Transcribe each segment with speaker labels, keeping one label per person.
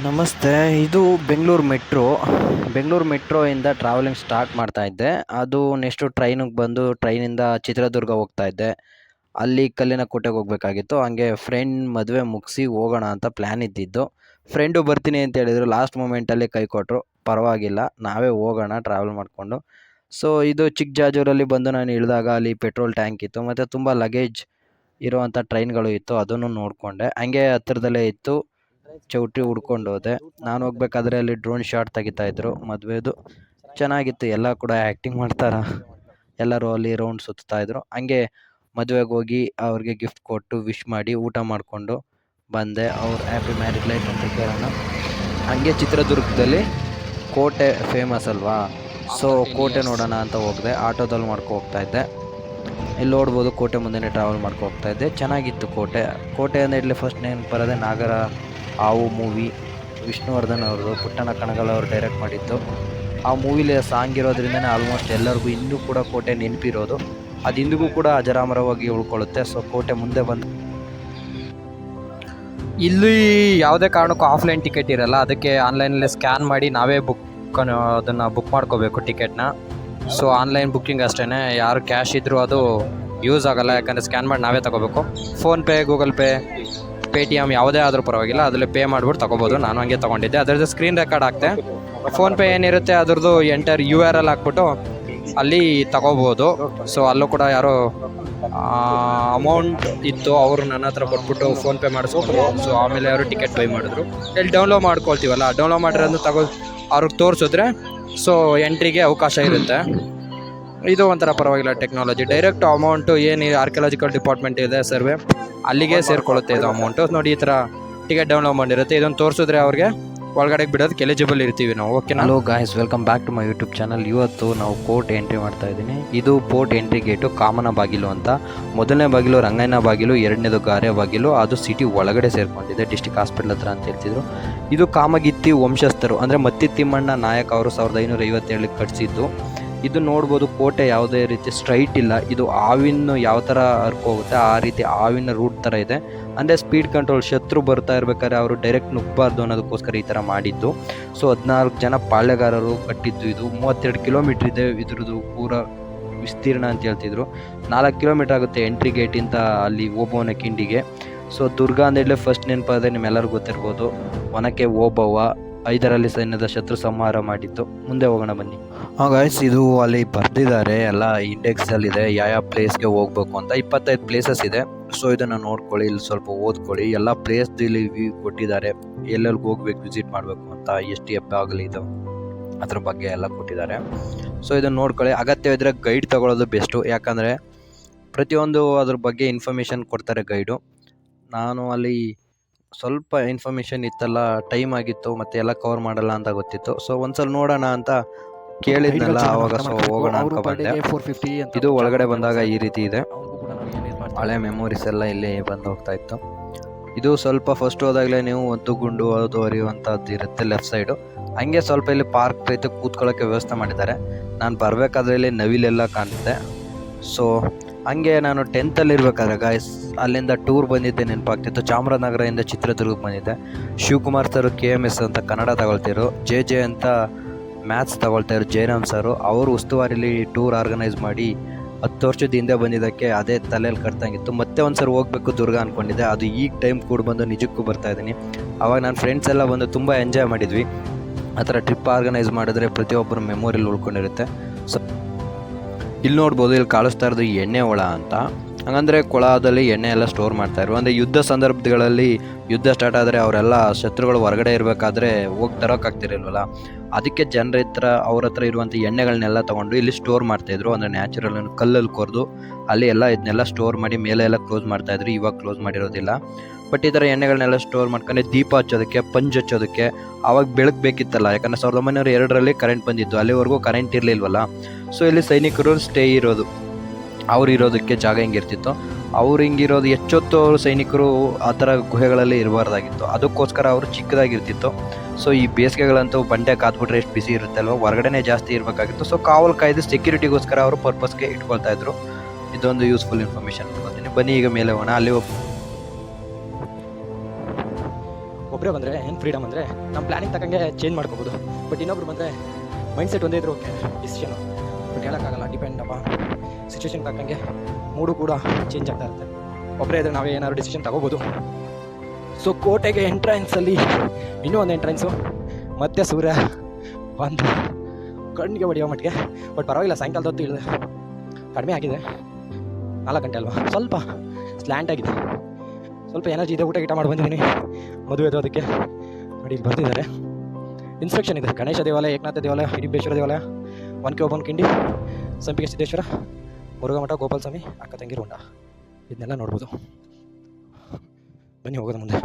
Speaker 1: ನಮಸ್ತೆ. ಇದು Bengaluru ಮೆಟ್ರೋಯಿಂದ travelling start ಮಾಡ್ತಾ ಇದ್ದೆ. ಅದು ನೆಕ್ಸ್ಟು ಟ್ರೈನಿಗೆ ಬಂದು ಟ್ರೈನಿಂದ ಚಿತ್ರದುರ್ಗ ಹೋಗ್ತಾ ಇದ್ದೆ. ಅಲ್ಲಿ ಕಲ್ಲಿನ ಕೋಟೆಗೆ ಹೋಗಬೇಕಾಗಿತ್ತು. ಹಂಗೆ ಫ್ರೆಂಡ್ ಮದುವೆ ಮುಗಿಸಿ ಹೋಗೋಣ ಅಂತ ಪ್ಲ್ಯಾನ್ ಇದ್ದಿದ್ದು. ಫ್ರೆಂಡು ಬರ್ತೀನಿ ಅಂತ ಹೇಳಿದರು. ಲಾಸ್ಟ್ ಮೂಮೆಂಟಲ್ಲಿ ಕೈ ಕೊಟ್ಟರು. ಪರವಾಗಿಲ್ಲ, ನಾವೇ ಹೋಗೋಣ ಟ್ರಾವೆಲ್ ಮಾಡಿಕೊಂಡು. ಸೊ ಇದು ಚಿಕ್ಕಜಾಜೂರಲ್ಲಿ ಬಂದು ನಾನು ಇಳಿದಾಗ ಅಲ್ಲಿ ಪೆಟ್ರೋಲ್ ಟ್ಯಾಂಕ್ ಇತ್ತು ಮತ್ತು ತುಂಬ ಲಗೇಜ್ ಇರುವಂಥ ಟ್ರೈನ್ಗಳು ಇತ್ತು. ಅದನ್ನು ನೋಡಿಕೊಂಡೆ. ಹಂಗೆ ಹತ್ತಿರದಲ್ಲೇ ಇತ್ತು. ಚೌಟ್ರಿ ಹುಡ್ಕೊಂಡು ಹೋದೆ. ನಾನು ಹೋಗ್ಬೇಕಾದ್ರೆ ಅಲ್ಲಿ ಡ್ರೋನ್ ಶಾಟ್ ತೆಗಿತಾಯಿದ್ರು ಮದುವೆದು. ಚೆನ್ನಾಗಿತ್ತು. ಎಲ್ಲ ಕೂಡ ಆ್ಯಕ್ಟಿಂಗ್ ಮಾಡ್ತಾರ. ಎಲ್ಲರೂ ಅಲ್ಲಿ ರೌಂಡ್ ಸುತ್ತಾಯಿದ್ರು. ಹಂಗೆ ಮದುವೆಗೆ ಹೋಗಿ ಅವ್ರಿಗೆ ಗಿಫ್ಟ್ ಕೊಟ್ಟು ವಿಶ್ ಮಾಡಿ ಊಟ ಮಾಡಿಕೊಂಡು ಬಂದೆ. ಅವ್ರು ಹ್ಯಾಪಿ ಮ್ಯಾರಿಡ್ ಲೈಫ್ ಅಂತ ಕೇಳೋಣ. ಹಂಗೆ ಚಿತ್ರದುರ್ಗದಲ್ಲಿ ಕೋಟೆ ಫೇಮಸ್ ಅಲ್ವಾ, ಸೊ ಕೋಟೆ ನೋಡೋಣ ಅಂತ ಹೋಗಿದೆ. ಆಟೋದಲ್ಲಿ ಹೋಗ್ತಾ ಇದ್ದೆ. ಇಲ್ಲಿ ನೋಡ್ಬೋದು ಕೋಟೆ ಮುಂದೆನೇ ಟ್ರಾವೆಲ್ ಹೋಗ್ತಾ ಇದ್ದೆ. ಚೆನ್ನಾಗಿತ್ತು ಕೋಟೆ. ಕೋಟೆ ಅಂದರೆ ಫಸ್ಟ್ ನೆನಪು ಬರೋದೇ ನಾಗರ ಹಾವು ಮೂವಿ, ವಿಷ್ಣುವರ್ಧನ್ ಅವ್ರದ್ದು, ಪುಟ್ಟಣ್ಣ ಕಣಗಾಲ್ ಅವರು ಡೈರೆಕ್ಟ್ ಮಾಡಿದ್ದು. ಆ ಮೂವಿಲಿ ಸಾಂಗ್ ಇರೋದ್ರಿಂದನೇ ಆಲ್ಮೋಸ್ಟ್ ಎಲ್ಲರಿಗೂ ಇನ್ನೂ ಕೂಡ ಕೋಟೆ ನೆನಪಿರೋದು. ಅದು ಇಂದಿಗೂ ಕೂಡ ಅಜರಾಮರವಾಗಿ ಉಳ್ಕೊಳ್ಳುತ್ತೆ. ಸೊ ಕೋಟೆ ಮುಂದೆ ಬಂದು
Speaker 2: ಇಲ್ಲಿ ಯಾವುದೇ ಕಾರಣಕ್ಕೂ ಆಫ್ಲೈನ್ ಟಿಕೆಟ್ ಇರಲ್ಲ. ಅದಕ್ಕೆ ಆನ್ಲೈನಲ್ಲೇ ಸ್ಕ್ಯಾನ್ ಮಾಡಿ ನಾವೇ ಅದನ್ನು ಬುಕ್ ಮಾಡ್ಕೋಬೇಕು ಟಿಕೆಟ್ನ. ಸೊ ಆನ್ಲೈನ್ ಬುಕ್ಕಿಂಗ್ ಅಷ್ಟೇ. ಯಾರು ಕ್ಯಾಶ್ ಇದ್ದರೂ ಅದು ಯೂಸ್ ಆಗೋಲ್ಲ, ಯಾಕಂದರೆ ಸ್ಕ್ಯಾನ್ ಮಾಡಿ ನಾವೇ ತೊಗೋಬೇಕು. ಫೋನ್ಪೇ, ಗೂಗಲ್ ಪೇ, ಪೇಟಿಎಮ್ ಯಾವುದೇ ಆದರೂ ಪರವಾಗಿಲ್ಲ, ಅದರಲ್ಲಿ ಪೇ ಮಾಡಿಬಿಟ್ಟು ತೊಗೋಬೋದು. ನಾನು ಹಂಗೆ ತೊಗೊಂಡಿದ್ದೆ. ಅದರದ್ದು ಸ್ಕ್ರೀನ್ ರೆಕಾರ್ಡ್ ಹಾಕ್ತೆ. ಫೋನ್ಪೇ ಏನಿರುತ್ತೆ ಅದ್ರದ್ದು ಎಂಟರ್ URL ಹಾಕ್ಬಿಟ್ಟು ಅಲ್ಲಿ ತಗೋಬೋದು. ಸೊ ಅಲ್ಲೂ ಕೂಡ ಯಾರೋ ಅಮೌಂಟ್ ಇತ್ತು, ಅವರು ನನ್ನ ಹತ್ರ ಕೊಟ್ಬಿಟ್ಟು ಫೋನ್ಪೇ ಮಾಡಿಸ್ಬಿಟ್ರು. ಸೊ ಆಮೇಲೆ ಅವರು ಟಿಕೆಟ್ ಬೈ ಮಾಡಿದ್ರು. ಇಲ್ಲಿ ಡೌನ್ಲೋಡ್ ಮಾಡ್ಕೊಳ್ತೀವಲ್ಲ, ಡೌನ್ಲೋಡ್ ಮಾಡಿರೋದನ್ನ ಅವ್ರಿಗೆ ತೋರಿಸಿದ್ರೆ ಸೊ ಎಂಟ್ರಿಗೆ ಅವಕಾಶ ಇರುತ್ತೆ. ಇದು ಒಂಥರ ಪರವಾಗಿಲ್ಲ ಟೆಕ್ನಾಲಜಿ. ಡೈರೆಕ್ಟ್ ಅಮೌಂಟು ಏನು ಆರ್ಕಿಯಾಲಜಿಕಲ್ ಡಿಪಾರ್ಟ್ಮೆಂಟ್ ಇದೆ ಸರ್ವೆ, ಅಲ್ಲಿಗೆ ಸೇರಿಕೊಳ್ಳುತ್ತೆ ಇದು ಅಮೌಂಟು. ನೋಡಿ, ಈ ಥರ ಟಿಕೆಟ್ ಡೌನ್ಲೋಡ್ ಮಾಡಿರುತ್ತೆ. ಇದನ್ನು ತೋರಿಸಿದ್ರೆ ಅವ್ರಿಗೆ ಒಳಗಡೆ ಬಿಡೋದಕ್ಕೆ ಎಲಿಜಿಬಲ್ ಇರ್ತೀವಿ ನಾವು. ಓಕೆನಾ?
Speaker 1: Hello guys, welcome back to my YouTube channel. ಇವತ್ತು ನಾವು ಕೋರ್ಟ್ ಎಂಟ್ರಿ ಮಾಡ್ತಾ ಇದ್ದೀನಿ. ಇದು ಪೋರ್ಟ್ ಎಂಟ್ರಿ ಗೇಟು, ಕಾಮನ ಬಾಗಿಲು ಅಂತ. ಮೊದಲನೇ ಬಾಗಿಲು ರಂಗಯ್ಯನ ಬಾಗಿಲು, ಎರಡನೇದು ಗಾರೆ ಬಾಗಿಲು. ಅದು ಸಿಟಿ ಒಳಗಡೆ ಸೇರ್ಕೊಂಡಿದೆ, ಡಿಸ್ಟಿಕ್ ಹಾಸ್ಪಿಟಲ್ ಹತ್ರ ಅಂತ ಹೇಳ್ತಿದ್ರು. ಇದು ಕಾಮಗಿತ್ತಿ ವಂಶಸ್ಥರು ಅಂದರೆ ಮತ್ತಿ ತಿಮ್ಮಣ್ಣ ನಾಯಕ್ ಅವರು 1557 ಕಟ್ಟಿಸಿದ್ದು. ಇದು ನೋಡ್ಬೋದು. ಕೋಟೆ ಯಾವುದೇ ರೀತಿ ಸ್ಟ್ರೈಟ್ ಇಲ್ಲ. ಇದು ಹಾವಿನ ಯಾವ ಥರ ಹರ್ಕೋಗುತ್ತೆ ಆ ರೀತಿ ಹಾವಿನ ರೂಟ್ ಥರ ಇದೆ. ಅಂದರೆ ಸ್ಪೀಡ್ ಕಂಟ್ರೋಲ್, ಶತ್ರು ಬರ್ತಾ ಇರ್ಬೇಕಾದ್ರೆ ಅವರು ಡೈರೆಕ್ಟ್ ನುಗ್ಗಬಾರ್ದು ಅನ್ನೋದಕ್ಕೋಸ್ಕರ ಈ ಥರ ಮಾಡಿದ್ದು. ಸೊ 14 ಜನ ಪಾಳ್ಯಗಾರರು ಕಟ್ಟಿದ್ದು. ಇದು 32 ಕಿಲೋಮೀಟ್ರ್ ಇದೆ ಇದ್ರದ್ದು ಪೂರ ವಿಸ್ತೀರ್ಣ ಅಂತ ಹೇಳ್ತಿದ್ರು. 4 ಕಿಲೋಮೀಟ್ರ್ ಆಗುತ್ತೆ ಎಂಟ್ರಿ ಗೇಟಿಂದ ಅಲ್ಲಿ ಓಬವ್ವನ ಕಿಂಡಿಗೆ. ಸೊ ದುರ್ಗ ಅಂದೇಳಿ ಫಸ್ಟ್ ನೆನಪಾದರೆ ನಿಮ್ಮೆಲ್ಲರಿಗೂ ಗೊತ್ತಿರ್ಬೋದು. ಒನಕೆ ಓಬವ್ವ 5ರಲ್ಲಿ ಸೈನ್ಯದ ಶತ್ರು ಸಂಹಾರ ಮಾಡಿದ್ದು. ಮುಂದೆ ಹೋಗೋಣ ಬನ್ನಿ. ಗಾಯ್ಸ್, ಇದು ಅಲ್ಲಿ ಬರೆದಿದ್ದಾರೆ, ಎಲ್ಲ ಇಂಡೆಕ್ಸಲ್ಲಿದೆ ಯಾವ ಪ್ಲೇಸ್ಗೆ ಹೋಗ್ಬೇಕು ಅಂತ. 25 ಪ್ಲೇಸಸ್ ಇದೆ. ಸೊ ಇದನ್ನು ನೋಡ್ಕೊಳ್ಳಿ, ಇಲ್ಲಿ ಸ್ವಲ್ಪ ಓದ್ಕೊಳ್ಳಿ. ಎಲ್ಲ ಪ್ಲೇಸ್ದು ಇಲ್ಲಿ ವ್ಯೂ ಕೊಟ್ಟಿದ್ದಾರೆ, ಎಲ್ಲೆಲ್ಲಿ ಹೋಗ್ಬೇಕು, ವಿಸಿಟ್ ಮಾಡಬೇಕು ಅಂತ, ಎಷ್ಟು ಆಗಲಿ ಇದು ಅದ್ರ ಬಗ್ಗೆ ಎಲ್ಲ ಕೊಟ್ಟಿದ್ದಾರೆ. ಸೊ ಇದನ್ನು ನೋಡ್ಕೊಳ್ಳಿ. ಅಗತ್ಯವಿದ್ದರೆ ಗೈಡ್ ತಗೊಳ್ಳೋದು ಬೆಸ್ಟು, ಯಾಕಂದರೆ ಪ್ರತಿಯೊಂದು ಅದ್ರ ಬಗ್ಗೆ ಇನ್ಫಾರ್ಮೇಷನ್ ಕೊಡ್ತಾರೆ ಗೈಡು. ನಾನು ಅಲ್ಲಿ ಸ್ವಲ್ಪ ಇನ್ಫಾರ್ಮೇಷನ್ ಇತ್ತಲ್ಲ, ಟೈಮ್ ಆಗಿತ್ತು ಮತ್ತು ಎಲ್ಲ ಕವರ್ ಮಾಡಲ್ಲ ಅಂತ ಗೊತ್ತಿತ್ತು. ಸೊ ಒಂದ್ಸಲ ನೋಡೋಣ ಅಂತ ಕೇಳಿದ್ನಲ್ಲ, ಆವಾಗ ಸೊ ಹೋಗೋಣ ಅನ್ಕೊಂಡೆ. ಇದು ಒಳಗಡೆ ಬಂದಾಗ ಈ ರೀತಿ ಇದೆ. ಹಳೆ ಮೆಮೊರೀಸ್ ಎಲ್ಲ ಇಲ್ಲಿ ಬಂದು ಹೋಗ್ತಾ ಇತ್ತು. ಇದು ಸ್ವಲ್ಪ ಫಸ್ಟ್ ಹೋದಾಗಲೇ ನೀವು ಒಂದು ಗುಂಡು ಅದು ಹರಿಯುವಂಥದ್ದು ಇರುತ್ತೆ ಲೆಫ್ಟ್ ಸೈಡು. ಹಂಗೆ ಸ್ವಲ್ಪ ಇಲ್ಲಿ ಪಾರ್ಕ್ ರೈತ ಕೂತ್ಕೊಳ್ಳೋಕ್ಕೆ ವ್ಯವಸ್ಥೆ ಮಾಡಿದ್ದಾರೆ. ನಾನು ಬರಬೇಕಾದ್ರೆ ಇಲ್ಲಿ ನವಿಲೆಲ್ಲ ಕಾಣ್ತಿದೆ. ಸೊ ಹಂಗೆ ನಾನು 10th ಇರಬೇಕಾದ್ರೆ ಗಾಯ್ಸ್ ಅಲ್ಲಿಂದ ಟೂರ್ ಬಂದಿದ್ದೆ, ನೆನಪಾಗ್ತಿತ್ತು. ಚಾಮರಾಜನಗರದಿಂದ ಚಿತ್ರದುರ್ಗಕ್ಕೆ ಬಂದಿದ್ದೆ. ಶಿವಕುಮಾರ್ ಸರ್ KMS ಅಂತ ಕನ್ನಡ ತಗೊಳ್ತಿರು, JJ ಅಂತ ಮ್ಯಾಥ್ಸ್ ತಗೊಳ್ತಾಯಿದ್ರು, ಜಯರಾಮ್ ಸರು. ಅವರು ಉಸ್ತುವಾರಿಲಿ ಟೂರ್ ಆರ್ಗನೈಸ್ ಮಾಡಿ 10 ವರ್ಷದ ಹಿಂದೆ ಬಂದಿದ್ದಕ್ಕೆ ಅದೇ ತಲೆಯಲ್ಲಿ ಕಟ್ತಂಗಿತ್ತು. ಮತ್ತೆ ಒಂದು ಸರಿ ಹೋಗ್ಬೇಕು ದುರ್ಗ ಅಂದ್ಕೊಂಡಿದ್ದೆ. ಅದು ಈಗ ಟೈಮ್ ಕೂಡ ಬಂದು ನಿಜಕ್ಕೂ ಬರ್ತಾಯಿದ್ದೀನಿ. ಆವಾಗ ನನ್ನ ಫ್ರೆಂಡ್ಸ್ ಎಲ್ಲ ಬಂದು ತುಂಬ ಎಂಜಾಯ್ ಮಾಡಿದ್ವಿ. ಆ ಥರ ಟ್ರಿಪ್ ಆರ್ಗನೈಸ್ ಮಾಡಿದ್ರೆ ಪ್ರತಿಯೊಬ್ಬರು ಮೆಮೊರಿಲಿ ಉಳ್ಕೊಂಡಿರುತ್ತೆ. ಸೊ ಇಲ್ಲಿ ನೋಡ್ಬೋದು, ಇಲ್ಲಿ ಕಾಣಿಸ್ತಾ ಇರೋದು ಎಣ್ಣೆ ಹೊಳ ಅಂತ. ಹಾಗಂದರೆ ಕೊಳದಲ್ಲಿ ಎಣ್ಣೆ ಎಲ್ಲ ಸ್ಟೋರ್ ಮಾಡ್ತಾಯಿದ್ರು. ಅಂದರೆ ಯುದ್ಧ ಸಂದರ್ಭಗಳಲ್ಲಿ ಯುದ್ಧ ಸ್ಟಾರ್ಟ್ ಆದರೆ ಅವರೆಲ್ಲ ಶತ್ರುಗಳು ಹೊರಗಡೆ ಇರಬೇಕಾದ್ರೆ ಹೋಗಿ ತರೋಕ್ಕಾಗ್ತಿರಲ್ವಲ್ಲ, ಅದಕ್ಕೆ ಜನರ ಹತ್ರ ಅವ್ರ ಹತ್ರ ಇರುವಂಥ ಎಣ್ಣೆಗಳನ್ನೆಲ್ಲ ತೊಗೊಂಡು ಇಲ್ಲಿ ಸ್ಟೋರ್ ಮಾಡ್ತಾಯಿದ್ರು. ಅಂದರೆ ನ್ಯಾಚುರಲ್ ಕಲ್ಲಲ್ಲಿ ಕೊರೆದು ಅಲ್ಲಿ ಎಲ್ಲ ಇದನ್ನೆಲ್ಲ ಸ್ಟೋರ್ ಮಾಡಿ ಮೇಲೆ ಎಲ್ಲ ಕ್ಲೋಸ್ ಮಾಡ್ತಾಯಿದ್ರು. ಇವಾಗ ಕ್ಲೋಸ್ ಮಾಡಿರೋದಿಲ್ಲ. ಬಟ್ ಈ ಥರ ಎಣ್ಣೆಗಳನ್ನೆಲ್ಲ ಸ್ಟೋರ್ ಮಾಡ್ಕೊಂಡು ದೀಪ ಹಚ್ಚೋದಕ್ಕೆ, ಪಂಜ್ ಹಚ್ಚೋದಕ್ಕೆ ಆವಾಗ ಬೆಳಕು ಬೇಕಿತ್ತಲ್ಲ, ಯಾಕಂದರೆ 1902 ಕರೆಂಟ್ ಬಂದಿದ್ದು. ಅಲ್ಲಿವರೆಗೂ ಕರೆಂಟ್ ಇರಲಿಲ್ವಲ್ಲ. ಸೊ ಇಲ್ಲಿ ಸೈನಿಕರು ಸ್ಟೇ ಇರೋದು, ಅವ್ರು ಇರೋದಕ್ಕೆ ಜಾಗ ಹಿಂಗಿರ್ತಿತ್ತು. ಅವ್ರು ಹಿಂಗಿರೋದು ಹೆಚ್ಚೊತ್ತು ಸೈನಿಕರು ಆ ಥರ ಗುಹೆಗಳಲ್ಲಿ ಇರಬಾರ್ದಾಗಿತ್ತು. ಅದಕ್ಕೋಸ್ಕರ ಅವರು ಚಿಕ್ಕದಾಗಿರ್ತಿತ್ತು. ಸೊ ಈ ಬೇಸಿಗೆಗಳಂತೂ ಬಂಡೆ ಕಾದ್ಬಿಟ್ರೆ ಎಷ್ಟು ಬಿಸಿ ಇರುತ್ತೆ ಅಲ್ವ, ಹೊರಗಡೆನೇ ಜಾಸ್ತಿ ಇರಬೇಕಾಗಿತ್ತು. ಸೊ ಕಾವಲು ಕಾಯ್ದು ಸೆಕ್ಯೂರಿಟಿಗೋಸ್ಕರ ಅವರು ಪರ್ಪಸ್ಗೆ ಇಟ್ಕೊಳ್ತಾಯಿದ್ರು. ಇದೊಂದು ಯೂಸ್ಫುಲ್ ಇನ್ಫಾರ್ಮೇಷನ್ ಕೊಡ್ತೀನಿ. ಬನ್ನಿ ಈಗ ಮೇಲೆ ಹೋಗೋಣ. ಅಲ್ಲಿ
Speaker 3: ಒಬ್ಬರೇ ಬಂದರೆ ಏನು ಫ್ರೀಡಮ್ ಅಂದರೆ ನಮ್ಮ ಪ್ಲ್ಯಾನಿಂಗ್ ತಕ್ಕಂಗೆ ಚೇಂಜ್ ಮಾಡ್ಕೋಬೋದು. ಬಟ್ ಇನ್ನೊಬ್ರು ಬಂದರೆ ಮೈಂಡ್ಸೆಟ್ ಒಂದೇ ಇದ್ರು ಓಕೆ ಡಿಸಿಷನು, ಬಟ್ ಹೇಳೋಕ್ಕಾಗಲ್ಲ, ಡಿಪೆಂಡ್ ಅಪ್ಪ ಸಿಚುವೇಶನ್ ತಕ್ಕಂಗೆ ಮೂಡು ಕೂಡ ಚೇಂಜ್ ಆಗ್ತಾ ಇರುತ್ತೆ. ಒಬ್ಬರೇ ಇದ್ದರೆ ನಾವೇ ಏನಾದ್ರು ಡಿಸಿಷನ್ ತಗೋಬೋದು. ಸೊ ಕೋಟೆಗೆ ಎಂಟ್ರೆನ್ಸಲ್ಲಿ ಇನ್ನೂ ಒಂದು ಎಂಟ್ರೆನ್ಸು, ಮತ್ತೆ ಸೂರ್ಯ ಬಂದು ಕಣ್ಣಿಗೆ ಹೊಡೆಯೋ ಮಟ್ಟಿಗೆ. ಬಟ್ ಪರವಾಗಿಲ್ಲ, ಸಾಯಂಕಾಲದ ಹೊತ್ತು ಇಳಿದೆ, ಕಡಿಮೆ ಆಗಿದೆ, 4 ಗಂಟೆ ಅಲ್ವಾ, ಸ್ವಲ್ಪ ಸ್ಲ್ಯಾಂಟ್ ಆಗಿದೆ, ಸ್ವಲ್ಪ ಎನರ್ಜಿ ಇದೆ. ಊಟ ಗೀಟ ಮಾಡಿ ಬಂದಿದ್ದೀನಿ, ಮದುವೆ ಅದು ಅದಕ್ಕೆ ನೋಡಿ ಇಲ್ಲಿ ಬರ್ತಿದ್ದಾರೆ. ಇನ್ಸ್ಟ್ರಕ್ಷನ್ ಇದೆ: ಗಣೇಶ ದೇವಾಲಯ, ಏಕನಾಥ ದೇವಾಲಯ, ಹಿಡಿಬೇಶ್ವರ ದೇವಾಲಯ, ಒನಕೆ ಓಬವ್ವನ ಕಿಂಡಿ, ಸಂಪಿಗೆ ಸಿದ್ದೇಶ್ವರ, ಮುರುಘಾಮಠ, ಗೋಪಾಲ ಸ್ವಾಮಿ, ಅಕ್ಕ ತಂಗಿ ರೋಂಡ, ಇದನ್ನೆಲ್ಲ ನೋಡ್ಬೋದು. ಬನ್ನಿ ಹೋಗೋದು ಮುಂದೆ.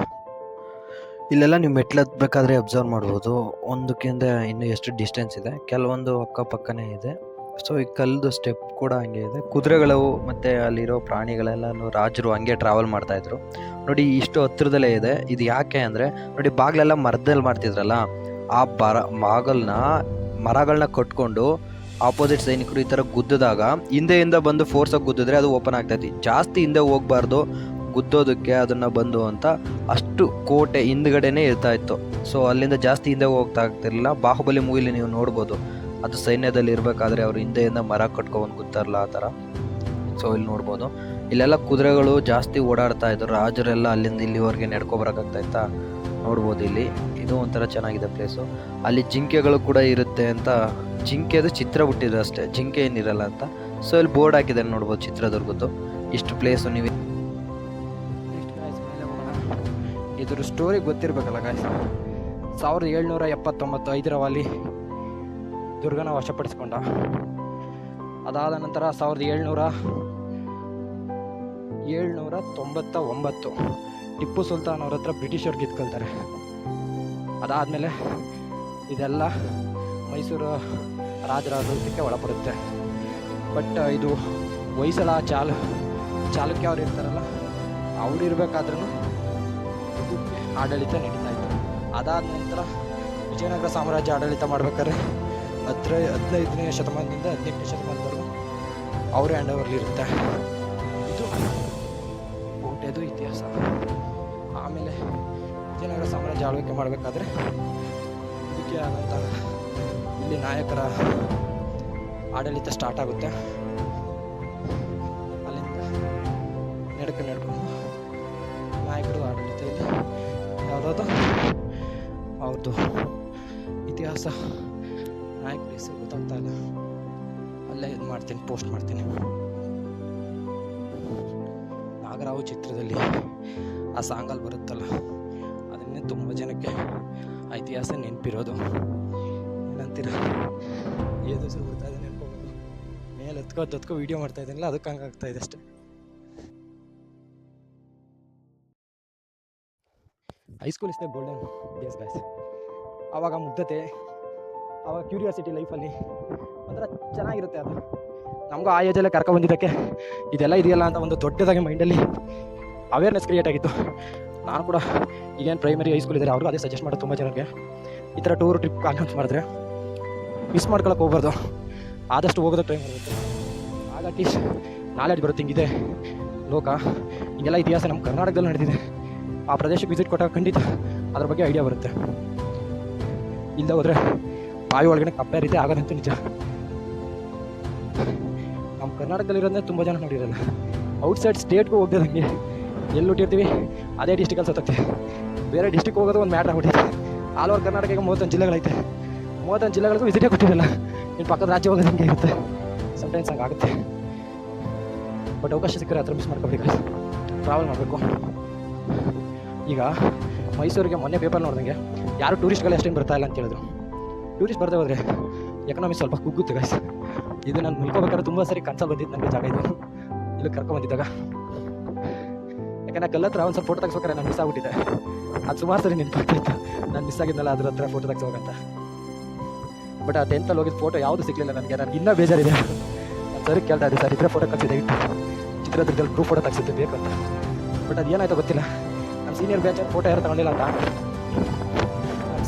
Speaker 1: ಇಲ್ಲೆಲ್ಲ ನೀವು ಮೆಟ್ಲು ಹತ್ಬೇಕಾದ್ರೆ ಅಬ್ಸರ್ವ್ ಮಾಡ್ಬೋದು, ಒಂದಕ್ಕಿಂತ ಇನ್ನೂ ಎಷ್ಟು ಡಿಸ್ಟೆನ್ಸ್ ಇದೆ, ಕೆಲವೊಂದು ಅಕ್ಕಪಕ್ಕನೇ ಇದೆ. ಸೊ ಈ ಕಲ್ಲದು ಸ್ಟೆಪ್ ಕೂಡ ಹಂಗೆ ಇದೆ. ಕುದುರೆಗಳು ಮತ್ತು ಅಲ್ಲಿರೋ ಪ್ರಾಣಿಗಳೆಲ್ಲನೂ ರಾಜರು ಹಂಗೆ ಟ್ರಾವೆಲ್ ಮಾಡ್ತಾಯಿದ್ರು ನೋಡಿ. ಇಷ್ಟು ಹತ್ತಿರದಲ್ಲೇ ಇದೆ. ಇದು ಯಾಕೆ ಅಂದರೆ ನೋಡಿ, ಬಾಗಿಲೆಲ್ಲ ಮರದಲ್ಲಿ ಮಾಡ್ತಿದ್ರಲ್ಲ, ಆ ಮರಗಳನ್ನ ಕಟ್ಕೊಂಡು ಆಪೋಸಿಟ್ ಸೈನಿಕರು ಈ ಥರ ಗುದ್ದಿದಾಗ ಹಿಂದೆಯಿಂದ ಬಂದು ಫೋರ್ಸಾಗಿ ಗುದ್ದಿದ್ರೆ ಅದು ಓಪನ್ ಆಗ್ತೈತಿ. ಜಾಸ್ತಿ ಹಿಂದೆ ಹೋಗಬಾರ್ದು ಗುದ್ದೋದಕ್ಕೆ ಅದನ್ನು ಬಂದು ಅಂತ, ಅಷ್ಟು ಕೋಟೆ ಹಿಂದ್ಗಡೆನೇ ಇರ್ತಾ ಇತ್ತು. ಸೊ ಅಲ್ಲಿಂದ ಜಾಸ್ತಿ ಹಿಂದೆ ಹೋಗ್ತಾ ಆಗ್ತಿರಲಿಲ್ಲ. ಬಾಹುಬಲಿ ಮೂವಿಲಿ ನೀವು ನೋಡ್ಬೋದು, ಅದು ಸೈನ್ಯದಲ್ಲಿ ಇರಬೇಕಾದ್ರೆ ಅವ್ರು ಹಿಂದೆಯಿಂದ ಮರ ಕಟ್ಕೊಂಡು ಗುತ್ತಾರಲ್ಲ ಆ ಥರ. ಸೊ ಇಲ್ಲಿ ನೋಡ್ಬೋದು, ಇಲ್ಲೆಲ್ಲ ಕುದುರೆಗಳು ಜಾಸ್ತಿ ಓಡಾಡ್ತಾ ಇದ್ರು. ರಾಜರೆಲ್ಲ ಅಲ್ಲಿಂದ ಇಲ್ಲಿವರೆಗೆ ನಡ್ಕೊಬರೋಕ್ಕಾಗ್ತಾಯಿತ್ತಾ ನೋಡ್ಬೋದು. ಇಲ್ಲಿ ಇದು ಒಂಥರ ಚೆನ್ನಾಗಿದೆ ಪ್ಲೇಸು. ಅಲ್ಲಿ ಜಿಂಕೆಗಳು ಕೂಡ ಇರುತ್ತೆ ಅಂತ, ಜಿಂಕೆದು ಚಿತ್ರ ಬಿಟ್ಟಿದ್ರು ಅಷ್ಟೇ, ಜಿಂಕೆ ಏನಿರಲ್ಲ ಅಂತ. ಸೊ ಇಲ್ಲಿ ಬೋರ್ಡ್ ಹಾಕಿದ್ದಾರೆ ನೋಡ್ಬೋದು, ಚಿತ್ರದುರ್ಗದ್ದು. ಇಷ್ಟು ಪ್ಲೇಸು ನೀವು
Speaker 3: ಇದ್ರ ಸ್ಟೋರಿ ಗೊತ್ತಿರಬೇಕಲ್ಲ ಗಾಯ್ಸ್. 1775 ದುರ್ಗನ ವಶಪಡಿಸ್ಕೊಂಡ. ಅದಾದ ನಂತರ 1799 ಟಿಪ್ಪು ಸುಲ್ತಾನ್ ಅವ್ರ ಹತ್ರ ಬ್ರಿಟಿಷರು ಗೆದ್ಕೊಳ್ತಾರೆ. ಅದಾದಮೇಲೆ ಇದೆಲ್ಲ ಮೈಸೂರು ರಾಜರ ಆಡಳಿತಕ್ಕೆ ಒಳಪಡುತ್ತೆ. ಬಟ್ ಇದು ಹೊಯ್ಸಳ ಚಾಲುಕ್ಯ ಅವ್ರು ಇರ್ತಾರಲ್ಲ, ಅವ್ರು ಇರಬೇಕಾದ್ರೂ ಆಡಳಿತ ನಡೀತಾ ಇತ್ತು. ಅದಾದ ನಂತರ ವಿಜಯನಗರ ಸಾಮ್ರಾಜ್ಯ ಆಡಳಿತ ಮಾಡ್ಬೇಕಾದ್ರೆ 15ನೇ ಶತಮಾನದಿಂದ 18ನೇ ಶತಮಾನದವರೆಗೂ ಅವರೇ ಹ್ಯಾಂಡ್ ಓವರ್ಲಿರುತ್ತೆ. ಇದು ಕೋಟೆದು ಇತಿಹಾಸ. ಆಮೇಲೆ ವಿಜಯನಗರ ಸಾಮ್ರಾಜ್ಯ ಆಳ್ವಿಕೆ ಮಾಡಬೇಕಾದ್ರೆ ಇದಕ್ಕೆ ಆದಂಥ ಇಲ್ಲಿ ನಾಯಕರ ಆಡಳಿತ ಸ್ಟಾರ್ಟ್ ಆಗುತ್ತೆ. ಅಲ್ಲಿಂದ ನಡ್ಕೊಂಡು ನಾಯಕರು ಆಡಳಿತ ಇಲ್ಲಿ ಯಾವುದಾದ್ರು ಅವ್ರದ್ದು ಇತಿಹಾಸ ನಾಯಕರ ಹೆಸರು ಗೊತ್ತಾಗ್ತಾ ಇಲ್ಲ, ಅಲ್ಲೇ ಇದು ಮಾಡ್ತೀನಿ, ಪೋಸ್ಟ್ ಮಾಡ್ತೀನಿ. ನಾಗರಾವು ಚಿತ್ರದಲ್ಲಿ ಆ ಸಾಂಗಲ್ಲಿ ಬರುತ್ತಲ್ಲ, ಅದನ್ನೇ ತುಂಬ ಜನಕ್ಕೆ ಆ ಇತಿಹಾಸ ನೆನಪಿರೋದು. ಏನಂತೀರ, ಏದು ಹೆಸರು ಬಿಡ್ತಾ ಇದೆ ನೆನಪೋಗೋದು. ಮೇಲೆ ಹತ್ಕೋ ವೀಡಿಯೋ ಮಾಡ್ತಾ ಇದ್ದೀನಿಲ್ಲ, ಅದಕ್ಕೆ ಹಂಗಾಗ್ತಾ ಇದೆ ಅಷ್ಟೇ. High school is the golden days guys. ಆವಾಗ ಮುಗ್ಧತೆ, ಆವಾಗ ಕ್ಯೂರಿಯಾಸಿಟಿ ಲೈಫಲ್ಲಿ ಒಂಥರ ಚೆನ್ನಾಗಿರುತ್ತೆ. ಅದು ನಮಗೂ ಆ ಏಜಲ್ಲೇ ಕರ್ಕೊಬಂದಿದ್ದಕ್ಕೆ ಇದೆಲ್ಲ ಇದೆಯಲ್ಲ ಅಂತ ಒಂದು ದೊಡ್ಡದಾಗಿ ಮೈಂಡಲ್ಲಿ ಅವೇರ್ನೆಸ್ ಕ್ರಿಯೇಟ್ ಆಗಿತ್ತು. ನಾನು ಕೂಡ ಈಗೇನು ಪ್ರೈಮರಿ ಹೈಸ್ಕೂಲ್ ಇದ್ದಾರೆ ಅವ್ರಿಗೂ ಅದೇ ಸಜೆಸ್ಟ್ ಮಾಡೋದು ತುಂಬ ಜನಕ್ಕೆ. ಈ ಥರ ಟೂರ್ ಟ್ರಿಪ್ ಅನೌನ್ಸ್ ಮಾಡಿದ್ರೆ ಮಿಸ್ ಮಾಡ್ಕೊಳಕ್ಕೆ ಹೋಗ್ಬಾರ್ದು, ಆದಷ್ಟು ಹೋಗೋದಕ್ಕೆ ಟ್ರೈ ಮಾಡಬೇಕು. ಆಗ ಅಟ್ಲೀಸ್ಟ್ ನಾಲೆಡ್ಜ್ ಬರುತ್ತೆ, ಹಿಂಗಿದೆ ಲೋಕ, ಹಿಂಗೆಲ್ಲ ಇತಿಹಾಸ ನಮ್ಮ ಕರ್ನಾಟಕದಲ್ಲಿ ನಡೆದಿದೆ. ಆ ಪ್ರದೇಶಕ್ಕೆ ವಿಸಿಟ್ ಕೊಟ್ಟಾಗ ಖಂಡಿತ ಅದ್ರ ಬಗ್ಗೆ ಐಡಿಯಾ ಬರುತ್ತೆ. ಇಲ್ಲದೆ ಹೋದರೆ ಬಾವಿ ಒಳಗಡೆ ಕಪ್ಪೆ ರೀತಿ ಆಗೋದಂತೂ ನಿಜ. ನಮ್ಮ ಕರ್ನಾಟಕದಲ್ಲಿರೋದನ್ನೇ ತುಂಬ ಜನ ನೋಡಿರಲ್ಲ. ಔಟ್ಸೈಡ್ ಸ್ಟೇಟ್ಗೂ ಹೋಗ್ದಂಗೆ ಎಲ್ಲಿ ಹುಟ್ಟಿರ್ತೀವಿ ಅದೇ ಡಿಸ್ಟಿಕಲ್ಲಿ ಸತ್ತೋಗ್ತೀವಿ. ಬೇರೆ ಡಿಸ್ಟಿಕ್ ಹೋಗೋದು ಒಂದು ಮ್ಯಾಟ್ರ್ ಆಗ್ಬಿಟ್ಟಿದೆ. ಆಲ್ ಓವರ್ ಕರ್ನಾಟಕಕ್ಕೆ 31 ಜಿಲ್ಲೆಗಳೈತೆ. 31 ಜಿಲ್ಲೆಗಳಿಗೂ ವಿಸಿಟೇ ಕೊಟ್ಟಿರಲ್ಲ. ಇನ್ನು ಪಕ್ಕದ ರಾಜ್ಯ ಹೋಗೋದು ಹಂಗೆ ಇರುತ್ತೆ. ಸಮ್ಟೈಮ್ಸ್ ಹಂಗೆ ಆಗುತ್ತೆ. ಬಟ್ ಅವಕಾಶ ಸಿಕ್ಕರೆ ಹತ್ರ ಮಿಸ್ ಮಾಡ್ಕೋಬೇಕು, ಟ್ರಾವೆಲ್ ಮಾಡಬೇಕು. ಈಗ ಮೈಸೂರಿಗೆ ಮೊನ್ನೆ ಪೇಪರ್ ನೋಡಿದಂಗೆ ಯಾರು ಟೂರಿಸ್ಟ್ಗಳು ಅಷ್ಟೇನು ಬರ್ತಾ ಇಲ್ಲ ಅಂತ ಹೇಳಿದ್ರು. ಟೂರಿಸ್ಟ್ ಬರ್ದೇ ಹೋದರೆ ಎಕನಾಮಿ ಸ್ವಲ್ಪ ಕುಗ್ಗುತ್ತೆ ಗೈಸ್. ಇದು ನಾನು ಮುಲ್ಕೋಬೇಕಾದ್ರೆ ತುಂಬ ಸರಿ ಕನ್ಸಲ್ಲಿ ಬಂದಿದ್ದು ನನಗೆ ಜಾಗ ಇದು ಇಲ್ಲಿ ಕರ್ಕೊಂಬಂದಿದ್ದಾಗ. ಯಾಕಂದರೆ ಕಲ್ಲ ಹತ್ರ ಒಂದು ಸ್ವಲ್ಪ ಫೋಟೋ ತೆಗಿಸ್ಬೇಕಾರೆ ನಾನು ಮಿಸ್ ಆಗಿಬಿಟ್ಟಿದ್ದೆ. ಅದು ಸುಮಾರು ಸರಿ ನೆನಪಾಗ್ತಿತ್ತು, ನಾನು ಮಿಸ್ ಆಗಿದ್ನಲ್ಲ ಅದ್ರ ಹತ್ರ ಫೋಟೋ ತೆಗಿಸೋಗಂತ. ಬಟ್ ಆ 10th ಹೋಗಿದ್ದು ಫೋಟೋ ಯಾವುದು ಸಿಗಲಿಲ್ಲ ನನಗೆ. ನನಗೆ ಇನ್ನೂ ಬೇಜಾರಿದೆ. ನಾನು ಸರಿ ಕೇಳ್ತಾ ಇದ್ದೆ, ಸರ್ ಇದ್ರೆ ಫೋಟೋ ಕಳಿಸಿದೆ ಇಟ್ಟು ಚಿತ್ರದುರ್ಗದಲ್ಲಿ ಗ್ರೂಪ್ ಫೋಟೋ ತೆಗಿಸಿದ್ದೆ ಬೇಕು ಅಂತ. ಬಟ್ ಅದು ಏನಾಯ್ತೋ ಗೊತ್ತಿಲ್ಲ. ನಮ್ಮ ಸೀನಿಯರ್ ಬ್ಯಾಚ್ ಫೋಟೋ ಯಾರು ತಗೊಂಡಿಲ್ಲ ಅಂತ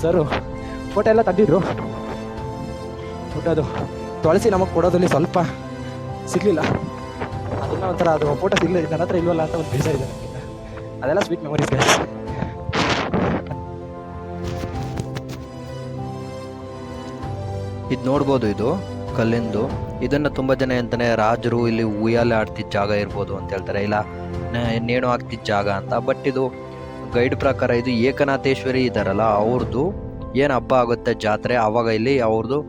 Speaker 3: ಸರು ಫೋಟೋ ಎಲ್ಲ ತೆಗೆದಿದ್ರು. ಬಟ್ ಅದು ತೊಳಸಿ ನಮಗೆ ಕೊಡೋದ್ರಲ್ಲಿ ಸ್ವಲ್ಪ ಸಿಗಲಿಲ್ಲ. ಅದನ್ನ ಒಂಥರ ಅದು ಫೋಟೋ ಸಿಗಲಿಲ್ಲ, ನನ್ನ ಹತ್ರ ಇಲ್ವಲ್ಲ ಅಂತ ಒಂದು ಬೇಜಾರಿದೆ ನನಗೆ. ಅದೆಲ್ಲ ಸ್ವೀಟ್ ಮೆಮೊರೀಸ್ ಗೈಸ್.
Speaker 1: ಇದು ನೋಡ್ಬೋದು, ಇದು ಕಲ್ಲಿಂದು. ಇದನ್ನು ತುಂಬ ಜನ ಅಂತಾನೆ ರಾಜರು ಇಲ್ಲಿ ಉಯ್ಯಾಲೆ ಆಡ್ತಿದ್ದ ಜಾಗ ಇರ್ಬೋದು ಅಂತ ಹೇಳ್ತಾರೆ, ಇಲ್ಲ ನೇಣು ಹಾಕ್ತಿದ್ದ ಜಾಗ ಅಂತ. ಬಟ್ ಇದು ಗೈಡ್ ಪ್ರಕಾರ ಇದು ಏಕನಾಥೇಶ್ವರಿ ಇದ್ದಾರಲ್ಲ ಅವ್ರದ್ದು ಏನು ಹಬ್ಬ ಆಗುತ್ತೆ ಜಾತ್ರೆ, ಆವಾಗ ಇಲ್ಲಿ ಅವ್ರದ್ದು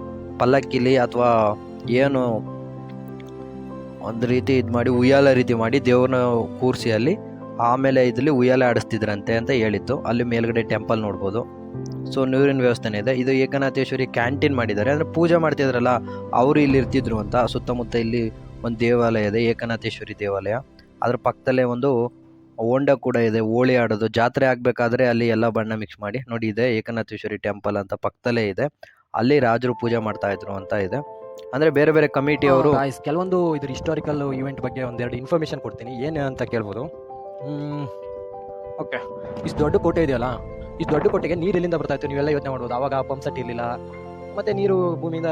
Speaker 1: ಪಲ್ಲಕ್ಕಿಲಿ ಅಥವಾ ಏನು ಒಂದು ರೀತಿ ಇದು ಮಾಡಿ ಉಯ್ಯಾಲೆ ರೀತಿ ಮಾಡಿ ದೇವ್ರನ್ನ ಕೂರಿಸಿ ಅಲ್ಲಿ ಆಮೇಲೆ ಇದರಲ್ಲಿ ಉಯ್ಯಾಲೆ ಆಡಿಸ್ತಿದ್ರಂತೆ ಅಂತ ಹೇಳಿತ್ತು. ಅಲ್ಲಿ ಮೇಲ್ಗಡೆ ಟೆಂಪಲ್ ನೋಡ್ಬೋದು. ಸೊ ನೀರಿನ ವ್ಯವಸ್ಥೆನೇ ಇದೆ. ಇದು ಏಕನಾಥೇಶ್ವರಿ ಕ್ಯಾಂಟೀನ್ ಮಾಡಿದ್ದಾರೆ, ಅಂದರೆ ಪೂಜೆ ಮಾಡ್ತಿದ್ರಲ್ಲ ಅವರು ಇಲ್ಲಿ ಇರ್ತಿದ್ರು ಅಂತ. ಸುತ್ತಮುತ್ತ ಇಲ್ಲಿ ಒಂದು ದೇವಾಲಯ ಇದೆ, ಏಕನಾಥೇಶ್ವರಿ ದೇವಾಲಯ. ಅದ್ರ ಪಕ್ಕದಲ್ಲೇ ಒಂದು ಹೊಂಡ ಕೂಡ ಇದೆ, ಹೋಳಿ ಆಡೋದು. ಜಾತ್ರೆ ಆಗಬೇಕಾದ್ರೆ ಅಲ್ಲಿ ಎಲ್ಲ ಬಣ್ಣ ಮಿಕ್ಸ್ ಮಾಡಿ ನೋಡಿ, ಇದೆ ಏಕನಾಥೇಶ್ವರಿ ಟೆಂಪಲ್ ಅಂತ ಪಕ್ಕದಲ್ಲೇ ಇದೆ. ಅಲ್ಲಿ ರಾಜರು ಪೂಜೆ ಮಾಡ್ತಾ ಇದ್ರು ಅಂತ ಇದೆ. ಅಂದರೆ ಬೇರೆ ಬೇರೆ ಕಮಿಟಿಯವರು
Speaker 3: ಕೆಲವೊಂದು ಇದ್ರ ಹಿಸ್ಟಾರಿಕಲ್ ಇವೆಂಟ್ ಬಗ್ಗೆ ಒಂದೆರಡು ಇನ್ಫಾರ್ಮೇಷನ್ ಕೊಡ್ತೀನಿ, ಏನು ಅಂತ ಕೇಳ್ಬೋದು. ಓಕೆ, ಇಷ್ಟು ದೊಡ್ಡ ಕೋಟೆ ಇದೆಯಲ್ಲ, ಇಷ್ಟು ದೊಡ್ಡ ಕೋಟೆಗೆ ನೀರು ಎಲ್ಲಿಂದ ಬರ್ತಾ ಇತ್ತು ನೀವೆಲ್ಲ ಯೋಚನೆ ಮಾಡ್ಬೋದು. ಆವಾಗ ಪಂಪ್ ಸೆಟ್ ಇರಲಿಲ್ಲ, ಮತ್ತು ನೀರು ಭೂಮಿಯಿಂದ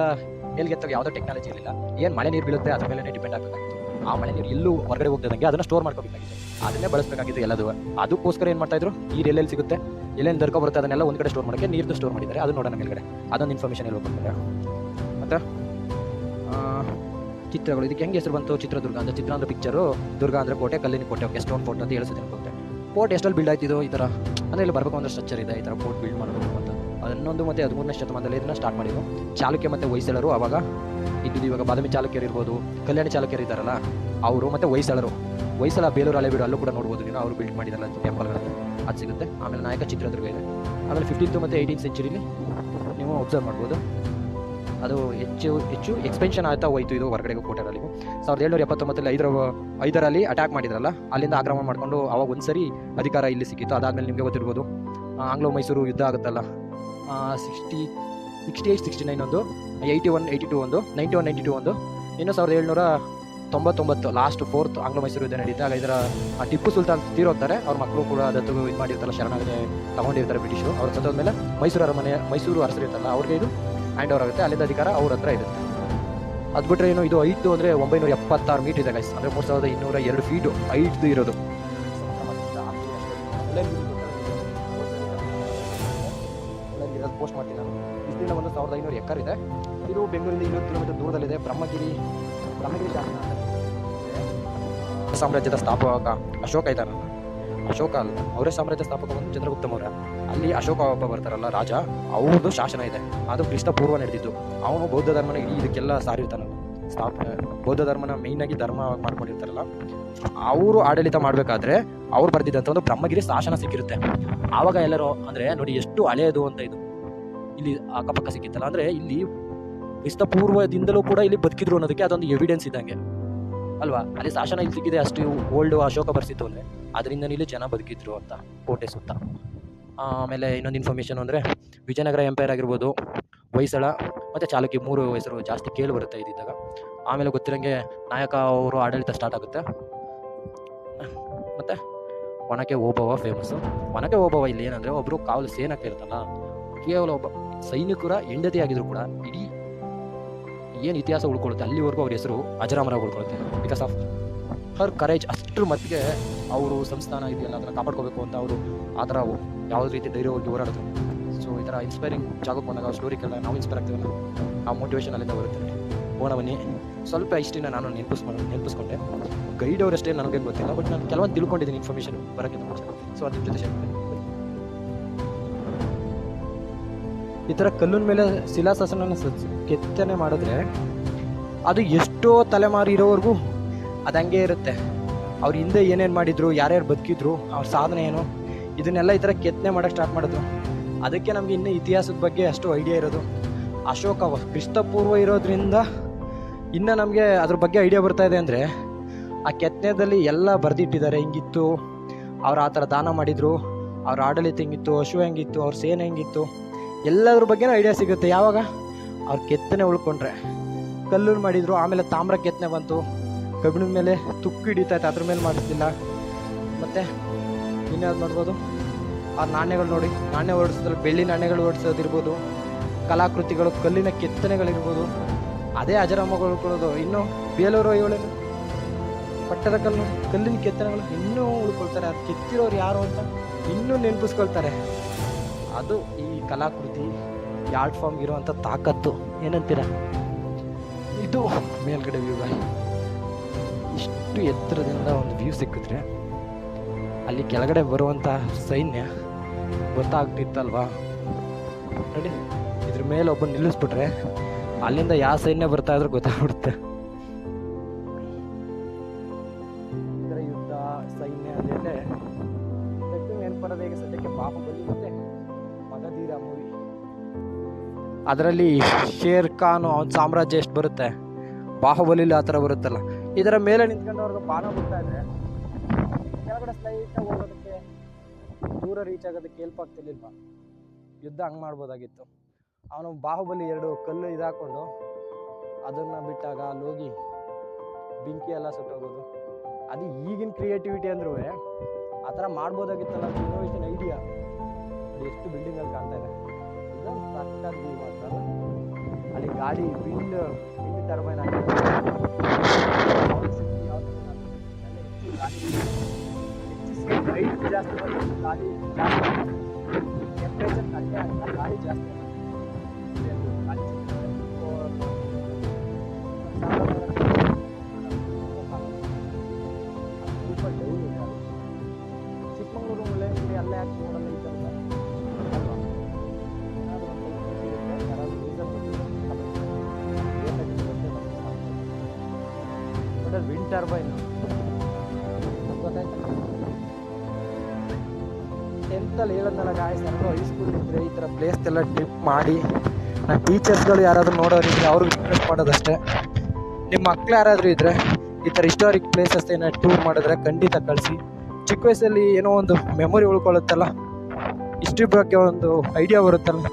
Speaker 3: ಮೇಲ್ಗೆತ್ತಾಗ ಯಾವುದೋ ಟೆಕ್ನಾಲಜಿ ಇರಲಿಲ್ಲ. ಏನು ಮಳೆ ನೀರು ಬೀಳುತ್ತೆ ಅದ್ರ ಮೇಲೆ ಡಿಪೆಂಡ್ ಆಗಬೇಕಾಗಿತ್ತು. ಆ ಮಳೆ ನೀರು ಎಲ್ಲೂ ಹೊರಗಡೆ ಹೋಗ್ತದಂಗೆ ಅದನ್ನು ಸ್ಟೋರ್ ಮಾಡ್ಕೋಬೇಕಾಗಿತ್ತು, ಅದನ್ನೇ ಬಳಸಬೇಕಾಗಿತ್ತು ಎಲ್ಲದು. ಅದಕ್ಕೋಸ್ಕರ ಏನು ಮಾಡ್ತಾಯಿದ್ರು, ನೀರು ಎಲ್ಲೆಲ್ಲಿ ಸಿಗುತ್ತೆ, ಎಲ್ಲೆಲ್ಲಿ ದರ್ಕೊ ಬರುತ್ತೆ ಅದನ್ನೆಲ್ಲ ಒಂದು ಕಡೆ ಸ್ಟೋರ್ ಮಾಡೋಕ್ಕೆ ನೀರು ಸ್ಟೋರ್ ಮಾಡಿದ್ದಾರೆ. ಅದು ನೋಡೋಣ ಮೇಲ್ಗಡೆ, ಅದೊಂದು ಇನ್ಫಾರ್ಮೇಷನ್ ಹೇಳ್ಬೇಕು. ಮತ್ತು ಚಿತ್ರಗಳು, ಇದಕ್ಕೆ ಹೆಂಗೆ ಹೆಸರು ಬಂತು ಚಿತ್ರದುರ್ಗ ಅಂತ? ಚಿತ್ರ ಅಂದರೆ ಪಿಕ್ಚರು, ದುರ್ಗ ಅಂದರೆ ಕೋಟೆ, ಕಲ್ಲಿನ ಕೋಟೆ. ಓಕೆ, ಸ್ಟೋನ್ ಫೋರ್ಟ್ ಅಂತ ಹೇಳಿಸಿದ್ದೀನಿ ಕೋಟೆ. ಫೋರ್ಟ್ ಎಷ್ಟಲ್ಲಿ ಬಿಲ್ಡ್ ಆಯ್ತಿದ್ದು ಈ ಥರ ಅಂದರೆ ಇಲ್ಲಿ ಬರಬೇಕು ಅಂದರೆ ಸ್ಟ್ರಕ್ಚರ್ ಇದೆ, ಈ ಥರ ಫೋರ್ಟ್ ಬಿಲ್ಡ್ ಮಾಡಬೇಕು ಅಂತ. 11 ಮತ್ತು 13ನೇ ಶತಮಾನದಲ್ಲಿ ಇದನ್ನು ಸ್ಟಾರ್ಟ್ ಮಾಡಿದ್ರು ಚಾಲುಕ್ಯ ಮತ್ತು ಹೊಯ್ಸಳರು. ಆವಾಗ ಇದ್ದು ಇವಾಗ ಬಾದಾಮಿ ಚಾಲುಕ್ಯರು ಇರ್ಬೋದು, ಕಲ್ಯಾಣಿ ಚಾಲುಕ್ಯರು ಇದ್ದಾರಲ್ಲ ಅವರು, ಮತ್ತು ಹೊಯ್ಸಳರು. ಹೊಯ್ಸಳ ಬೇಲೂರು ಹಳೆಬೀಡು ಅಲ್ಲೂ ಕೂಡ ನೋಡ್ಬೋದು ನೀವು, ಅವರು ಬಿಲ್ಡ್ ಮಾಡಿದಾರಲ್ಲ ಟೆಂಪಲ್ಗಳನ್ನು, ಅದು ಸಿಗುತ್ತೆ. ಆಮೇಲೆ ನಾಯಕ ಚಿತ್ರದುರ್ಗ ಇದೆ. ಆಮೇಲೆ 15th ಮತ್ತು 18th ಸೆಂಚುರಿಲಿ ನೀವು ಅಬ್ಸರ್ವ್ ಮಾಡ್ಬೋದು, ಅದು ಹೆಚ್ಚು ಎಕ್ಸ್ಪೆನ್ಷನ್ ಆಗ್ತಾ ಹೋಯಿತು ಇದು ಹೊರಗಡೆಗೂ ಕೋಟೆಗಳಲ್ಲಿ. 1779 ಐದರಲ್ಲಿ ಅಟ್ಯಾಕ್ ಮಾಡಿದ್ರಲ್ಲ, ಅಲ್ಲಿಂದ ಆಕ್ರಮಣ ಮಾಡಿಕೊಂಡು ಅವಾಗ ಒಂದು ಸರಿ ಅಧಿಕಾರ ಇಲ್ಲಿ ಸಿಕ್ಕಿತ್ತು. ಅದಾದಮೇಲೆ ನಿಮಗೆ ಗೊತ್ತಿರ್ಬೋದು ಆಂಗ್ಲೋ ಮೈಸೂರು ಯುದ್ಧ ಆಗುತ್ತಲ್ಲ, 68-69 ಒಂದು, 81-82 ಒಂದು, 91-92 ಒಂದು, ಇನ್ನು 1799 ಲಾಸ್ಟ್ 4th ಆಂಗ್ಲೋ ಮೈಸೂರು ಯುದ್ಧ ನಡೀತಾ. ಆಗ ಇದರ ಟಿಪ್ಪು ಸುಲ್ತಾನ್ ತೀರೋಗ್ತಾರೆ, ಅವ್ರ ಮಕ್ಕಳು ಕೂಡ ದತ್ತು ಇದು ಮಾಡಿರ್ತಾರೆ, ಶರಣಾಗತಿ ತಗೊಂಡಿರ್ತಾರೆ ಬ್ರಿಟಿಷರು. ಅವ್ರ ಸತ್ತೋದ್ಮೇಲೆ ಮೈಸೂರು ಅರಸರು ಇರ್ತಲ್ಲ ಅವ್ರಿಗೆ ಇದು ಹ್ಯಾಂಡ್ ಓವರ್ ಆಗುತ್ತೆ, ಅಲ್ಲಿಂದ ಅಧಿಕಾರ ಅವ್ರ ಹತ್ರ ಇರುತ್ತೆ. ಅದು ಬಿಟ್ಟರೆ ಏನು ಇದು ಹೈಟು ಅಂದರೆ 976 ಮೀಟರ್ ಇದೆ ಗೈಸ್, ಅಂದರೆ 3202 ಫೀಟು ಹೈಟ್ ಇರೋದು. ಪೋಸ್ಟ್ ಮಾಡ್ತೀನಿ ನಾನು. ಇಷ್ಟರಿಂದ ಒಂದು 1500 ಎಕರ್ ಇದೆ. ಇದು ಬೆಂಗಳೂರಿಂದ 200 ಕಿಲೋಮೀಟರ್ ದೂರದಲ್ಲಿದೆ. ಬ್ರಹ್ಮಗಿರಿ ಶಾಸನ ಸಾಮ್ರಾಜ್ಯದ ಸ್ಥಾಪಕ ಅಶೋಕ ಇದ್ದಾರಲ್ಲ, ಅಶೋಕ ಅಲ್ಲ ಅವರೇ ಸಾಮ್ರಾಜ್ಯ ಸ್ಥಾಪಕ ಬಂದು ಚಂದ್ರಗುಪ್ತ ಮೌರ್ಯ. ಅಲ್ಲಿ ಅಶೋಕ ಒಬ್ಬ ಬರ್ತಾರಲ್ಲ ರಾಜ, ಅವ್ರದ್ದು ಶಾಸನ ಇದೆ, ಅದು ಕ್ರಿಸ್ತ ಪೂರ್ವ ನಡೆದಿದ್ದು. ಅವನು ಬೌದ್ಧ ಧರ್ಮನ ಇಡೀ ಇದಕ್ಕೆಲ್ಲ ಸಾರಿರ್ತಾನಲ್ಲ, ಬೌದ್ಧ ಧರ್ಮನ ಮೇಯ್ನಾಗಿ ಧರ್ಮ ಮಾಡ್ಕೊಂಡಿರ್ತಾರಲ್ಲ, ಅವರು ಆಡಳಿತ ಮಾಡಬೇಕಾದ್ರೆ ಅವ್ರು ಬರ್ದಿದ್ದಂಥ ಒಂದು ಬ್ರಹ್ಮಗಿರಿ ಶಾಸನ ಸಿಕ್ಕಿರುತ್ತೆ. ಆವಾಗ ಎಲ್ಲರೂ ಅಂದರೆ ನೋಡಿ ಎಷ್ಟು ಹಳೆಯದು ಅಂತ ಇದು ಇಲ್ಲಿ ಅಕ್ಕಪಕ್ಕ ಸಿಕ್ಕಿತ್ತಲ್ಲ, ಅಂದರೆ ಇಲ್ಲಿ ಕ್ರಿಸ್ತ ಪೂರ್ವದಿಂದಲೂ ಕೂಡ ಇಲ್ಲಿ ಬದುಕಿದ್ರು ಅನ್ನೋದಕ್ಕೆ ಅದೊಂದು ಎವಿಡೆನ್ಸ್ ಇದ್ದಂಗೆ ಅಲ್ವಾ. ಅಲ್ಲಿ ಶಾಸನ ಇಲ್ಲಿ ಸಿಕ್ಕಿದೆ, ಅಷ್ಟು ಓಲ್ಡ್ ಅಶೋಕ ಬರ್ಸಿತ್ತು ಅಂದರೆ ಅದರಿಂದ ಇಲ್ಲಿ ಜನ ಬದುಕಿದ್ರು ಅಂತ ಕೋಟೆ ಸುತ್ತ. ಆಮೇಲೆ ಇನ್ನೊಂದು ಇನ್ಫಾರ್ಮೇಷನ್ ಅಂದರೆ ವಿಜಯನಗರ ಎಂಪೈರ್ ಆಗಿರ್ಬೋದು, ಹೊಯ್ಸಳ ಮತ್ತು ಚಾಲುಕ್ಯ 3 ಹೆಸರು ಜಾಸ್ತಿ ಕೇಳಿ ಬರುತ್ತೆ ಇದ್ದಾಗ. ಆಮೇಲೆ ಗೊತ್ತಿರೋಂಗೆ ನಾಯಕ ಅವರು ಆಡಳಿತ ಸ್ಟಾರ್ಟ್ ಆಗುತ್ತೆ. ಮತ್ತು ಒನಕೆ ಓಬವ್ವ ಫೇಮಸ್ಸು. ಒನಕೆ ಓಬವ್ವ ಇಲ್ಲಿ ಏನಂದರೆ ಒಬ್ಬರು ಕಾವಲು ಸೇನಕ್ಕೆ ಇರುತ್ತಲ್ಲ, ಕೇವಲ ಒಬ್ಬ ಸೈನಿಕರ ಹೆಂಡತಿ ಆಗಿದ್ರು ಕೂಡ ಇಡೀ ಏನು ಇತಿಹಾಸ ಉಳ್ಕೊಳ್ಳುತ್ತೆ ಅಲ್ಲಿವರೆಗೂ ಅವ್ರ ಹೆಸರು ಅಜರಾಮರಾಗಿ ಉಳ್ಕೊಳ್ಳುತ್ತೆ. Because of her courage. ಅಷ್ಟರ ಮಟ್ಟಿಗೆ ಅವರು ಸಂಸ್ಥಾನ ಇದೆಯಲ್ಲ ಅದನ್ನು ಕಾಪಾಡ್ಕೋಬೇಕು ಅಂತ ಅವರು ಆ ಥರ ಯಾವುದೇ ರೀತಿ ಧೈರ್ಯವಾಗಿ ಹೋರಾಡಿದ್ರು. ಸೊ ಈ ಥರ ಇನ್ಸ್ಪೈರಿಂಗ್ ಜಾಗಕ್ಕೆ ಬಂದಾಗ ಸ್ಟೋರಿ ಕೇಳಿದಾಗ ನಾವು ಇನ್ಸ್ಪೈರ್ ಆಗ್ತೀವಲ್ಲ, ಆ ಮೋಟಿವೇಶನ್ ಅಲ್ಲಿಂದ ಬರುತ್ತೆ. ಓಣವನ್ನಿ ಸ್ವಲ್ಪ ಇಷ್ಟಿನ ನಾನು ನೆನಪಿಸ್ಕೊಂಡೆ. ಗೈಡ್ ಅವರಷ್ಟೇ ನನಗೆ ಗೊತ್ತಿಲ್ಲ, ಬಟ್ ನಾನು ಕೆಲವೊಂದು ತಿಳ್ಕೊಂಡಿದ್ದೀನಿ ಇನ್ಫಾರ್ಮೇಷನ್ ಬರೋಕ್ಕಿಂತ ಮುಂಚೆ. ಸೊ ಅದ್ರ ಜೊತೆ ಶೇರ್ ಮಾಡಿ. ಈ ಥರ ಕಲ್ಲಿನ ಮೇಲೆ ಶಿಲಾಶಾಸನ ಕೆತ್ತನೆ ಮಾಡಿದ್ರೆ ಅದು ಎಷ್ಟೋ ತಲೆಮಾರು ಇರೋವರೆಗೂ ಅದು ಹಂಗೆ ಇರುತ್ತೆ. ಅವ್ರು ಹಿಂದೆ ಏನೇನು ಮಾಡಿದ್ರು, ಯಾರ್ಯಾರು ಬದುಕಿದ್ರು, ಅವ್ರ ಸಾಧನೆ ಏನು, ಇದನ್ನೆಲ್ಲ ಈ ಥರ ಕೆತ್ತನೆ ಮಾಡೋಕ್ಕೆ ಸ್ಟಾರ್ಟ್ ಮಾಡಿದ್ರು. ಅದಕ್ಕೆ ನಮಗೆ ಇನ್ನೂ ಇತಿಹಾಸದ ಬಗ್ಗೆ ಅಷ್ಟು ಐಡಿಯಾ ಇರೋದು. ಅಶೋಕ ಕ್ರಿಸ್ತಪೂರ್ವ ಇರೋದ್ರಿಂದ ಇನ್ನು ನಮಗೆ ಅದ್ರ ಬಗ್ಗೆ ಐಡಿಯಾ ಬರ್ತಾ ಇದೆ ಅಂದರೆ ಆ ಕೆತ್ತನೆದಲ್ಲಿ ಎಲ್ಲ ಬರೆದಿಟ್ಟಿದ್ದಾರೆ. ಹಿಂಗಿತ್ತು, ಅವ್ರು ಆ ಥರ ದಾನ ಮಾಡಿದರು, ಅವ್ರ ಆಡಳಿತ ಹೆಂಗಿತ್ತು, ಹಶು ಹೆಂಗಿತ್ತು, ಅವ್ರ ಸೇನೆ ಹೆಂಗಿತ್ತು, ಎಲ್ಲದ್ರ ಬಗ್ಗೆನೂ ಐಡಿಯಾ ಸಿಗುತ್ತೆ. ಯಾವಾಗ ಅವ್ರ ಕೆತ್ತನೆ ಉಳ್ಕೊಂಡ್ರೆ. ಕಲ್ಲನ್ನು ಮಾಡಿದರು, ಆಮೇಲೆ ತಾಮ್ರ ಕೆತ್ತನೆ ಬಂತು, ಕಬ್ಬಿಣದ ಮೇಲೆ ತುಕ್ಕು ಹಿಡಿತೈತೆ, ಅದ್ರ ಮೇಲೆ ಮಾಡಿಸ್ತಿಲ್ಲ. ಮತ್ತು ಇನ್ಯಾವ್ದು ಮಾಡ್ಬೋದು, ಆ ನಾಣ್ಯಗಳು ನೋಡಿ, ನಾಣ್ಯ ಓಡಿಸೋದ್ರಲ್ಲಿ ಬೆಳ್ಳಿ ನಾಣ್ಯಗಳು ಓಡಿಸೋದಿರ್ಬೋದು, ಕಲಾಕೃತಿಗಳು, ಕಲ್ಲಿನ ಕೆತ್ತನೆಗಳಿರ್ಬೋದು, ಅದೇ ಅಜರಾಮಗಳು ಉಳ್ಕೊಳ್ಳೋದು. ಇನ್ನು ಬೇಲೂರು ಐಹೊಳೆನು ಪಟ್ಟದ ಕಲ್ಲು, ಕಲ್ಲಿನ ಕೆತ್ತನೆಗಳು ಇನ್ನೂ ಉಳ್ಕೊಳ್ತಾರೆ. ಅದು ಕೆತ್ತಿರೋರು ಯಾರು ಅಂತ ಇನ್ನೂ ನೆನಪಿಸ್ಕೊಳ್ತಾರೆ. ಅದು ಈ ಕಲಾಕೃತಿ ಯಾರ್ಡ್ ಫಾರ್ಮ್ ಇರುವಂಥ ತಾಕತ್ತು ಏನಂತೀರ. ಇದು ಮೇಲ್ಗಡೆ ವ್ಯೂ ಬಾಯ್. ಇಷ್ಟು ಎತ್ತರದಿಂದ ಒಂದು ವ್ಯೂ ಸಿಕ್ಕಿದ್ರೆ ಅಲ್ಲಿ ಕೆಳಗಡೆ ಬರುವಂಥ ಸೈನ್ಯ ಗೊತ್ತಾಗ್ತಿತ್ತಲ್ವಾ ನೋಡಿ. ಇದ್ರ ಮೇಲೆ ಒಬ್ಬ ನಿಲ್ಲಿಸ್ಬಿಟ್ರೆ ಅಲ್ಲಿಂದ ಯಾವ ಸೈನ್ಯ ಬರ್ತಾ ಇದ್ರೂ ಗೊತ್ತಾಗ್ಬಿಡುತ್ತೆ. ಇದರ ಯುದ್ಧ ಸೈನ್ಯ ಅದೆಲ್ಲೇ ನೆನಪಡೋದು ಈಗ ಸದ್ಯಕ್ಕೆ ಬಾಹುಬಲಿ ಮತ್ತೆ ಮಗಧೀರ ಮೂವಿ. ಅದರಲ್ಲಿ ಶೇರ್ ಖಾನ್ ಅವನ ಸಾಮ್ರಾಜ್ಯ ಎಷ್ಟು ಬರುತ್ತೆ, ಬಾಹುಬಲಿಲಿ ಆ ಥರ ಬರುತ್ತಲ್ಲ. ಇದರ ಮೇಲೆ ನಿಂತ್ಕೊಂಡು ಅವ್ರಿಗೆ ಬಾಣ ಬಿಡ್ತಾ ಇದ್ರೆ ಕೆಳಗಡೆ ಸ್ಲೈಟಾಗಿ ಹೋಗೋದಕ್ಕೆ ದೂರ ರೀಚ್ ಆಗೋದಕ್ಕೆ ಹೆಲ್ಪ್ ಆಗ್ತಿರ್ಲಿಲ್ವಾ? ಯುದ್ಧ ಹಂಗೆ ಮಾಡ್ಬೋದಾಗಿತ್ತು. ಅವನು ಬಾಹುಬಲಿ 2 ಕಲ್ಲು ಇದಾಕೊಂಡು ಅದನ್ನು ಬಿಟ್ಟಾಗ ಅಲ್ಲಿ ಹೋಗಿ ಬೆಂಕಿ ಎಲ್ಲ ಸುಟ್ಟೋಗೋದು. ಅದು ಈಗಿನ ಕ್ರಿಯೇಟಿವಿಟಿ ಅಂದ್ರೂ ಆ ಥರ ಮಾಡ್ಬೋದಾಗಿತ್ತಲ್ಲ. ಇನ್ನೋವೇಷನ್ ಐಡಿಯಾ ಎಷ್ಟು ಬಿಲ್ಡಿಂಗಲ್ಲಿ ಕಾಣ್ತಾ ಇದೆ. ಇದೊಂದು ಸಕ್ಕತ್ ವ್ಯೂ ಮಾತ್ರ. ಅಲ್ಲಿ ಗಾಡಿ ವಿಂಡ್ ಟರ್ಬೈನ್ ಆಗಿದೆ. ಹೈಟ್ ಜಾಸ್ತಿ ಬರುತ್ತೆ, ಗಾಳಿ ಜಾಸ್ತಿ ಟೆಂಪ್ರೇಚರ್ ಕಡಿಮೆ ಆಗ್ತಾ ಗಾಳಿ ಜಾಸ್ತಿ ಸ್ವಲ್ಪ ಡೌನ್ ಇದೆ. ಚಿಕ್ಕಮಂಗ್ಳೂರು ಮುಳ್ಳಯ್ಯನಗಿರಿ ಅಲ್ಲೇ ಯಾಕೆ ನೋಡಲ್ಲ ಇದ್ದಲ್ಲ ಅಲ್ವಾ? ಏನಾದರೂ ಒಂದು ವಿಂಡ್ ಟರ್ಬೈನ್ ಗೊತ್ತಾಯ್ತಾ? 10th ಹೇಳೋದಲ್ಲ ಗಾಯ್ಸ್, ನನಗೂ ಹೈಸ್ಕೂಲ್ ಇದ್ದರೆ ಈ ಥರ ಪ್ಲೇಸ್ಗೆಲ್ಲ ಟ್ರಿಪ್ ಮಾಡಿ ನನ್ನ ಟೀಚರ್ಸ್ಗಳು ಯಾರಾದರೂ ನೋಡೋರಿದ್ರೆ ಅವ್ರಿಗೆ ರಿಕ್ವೆಸ್ಟ್ ಮಾಡೋದಷ್ಟೇ. ನಿಮ್ಮ ಮಕ್ಳು ಯಾರಾದರೂ ಇದ್ದರೆ ಈ ಥರ ಹಿಸ್ಟಾರಿಕ್ ಪ್ಲೇಸಸ್ ಏನೋ ಟೂರ್ ಮಾಡಿದ್ರೆ ಖಂಡಿತ ಕಳಿಸಿ. ಚಿಕ್ಕ ವಯಸ್ಸಲ್ಲಿ ಏನೋ ಒಂದು ಮೆಮೊರಿ ಉಳ್ಕೊಳ್ಳುತ್ತಲ್ಲ, ಹಿಸ್ಟ್ರಿ ಬಗ್ಗೆ ಒಂದು ಐಡಿಯಾ ಬರುತ್ತಲ್ಲ,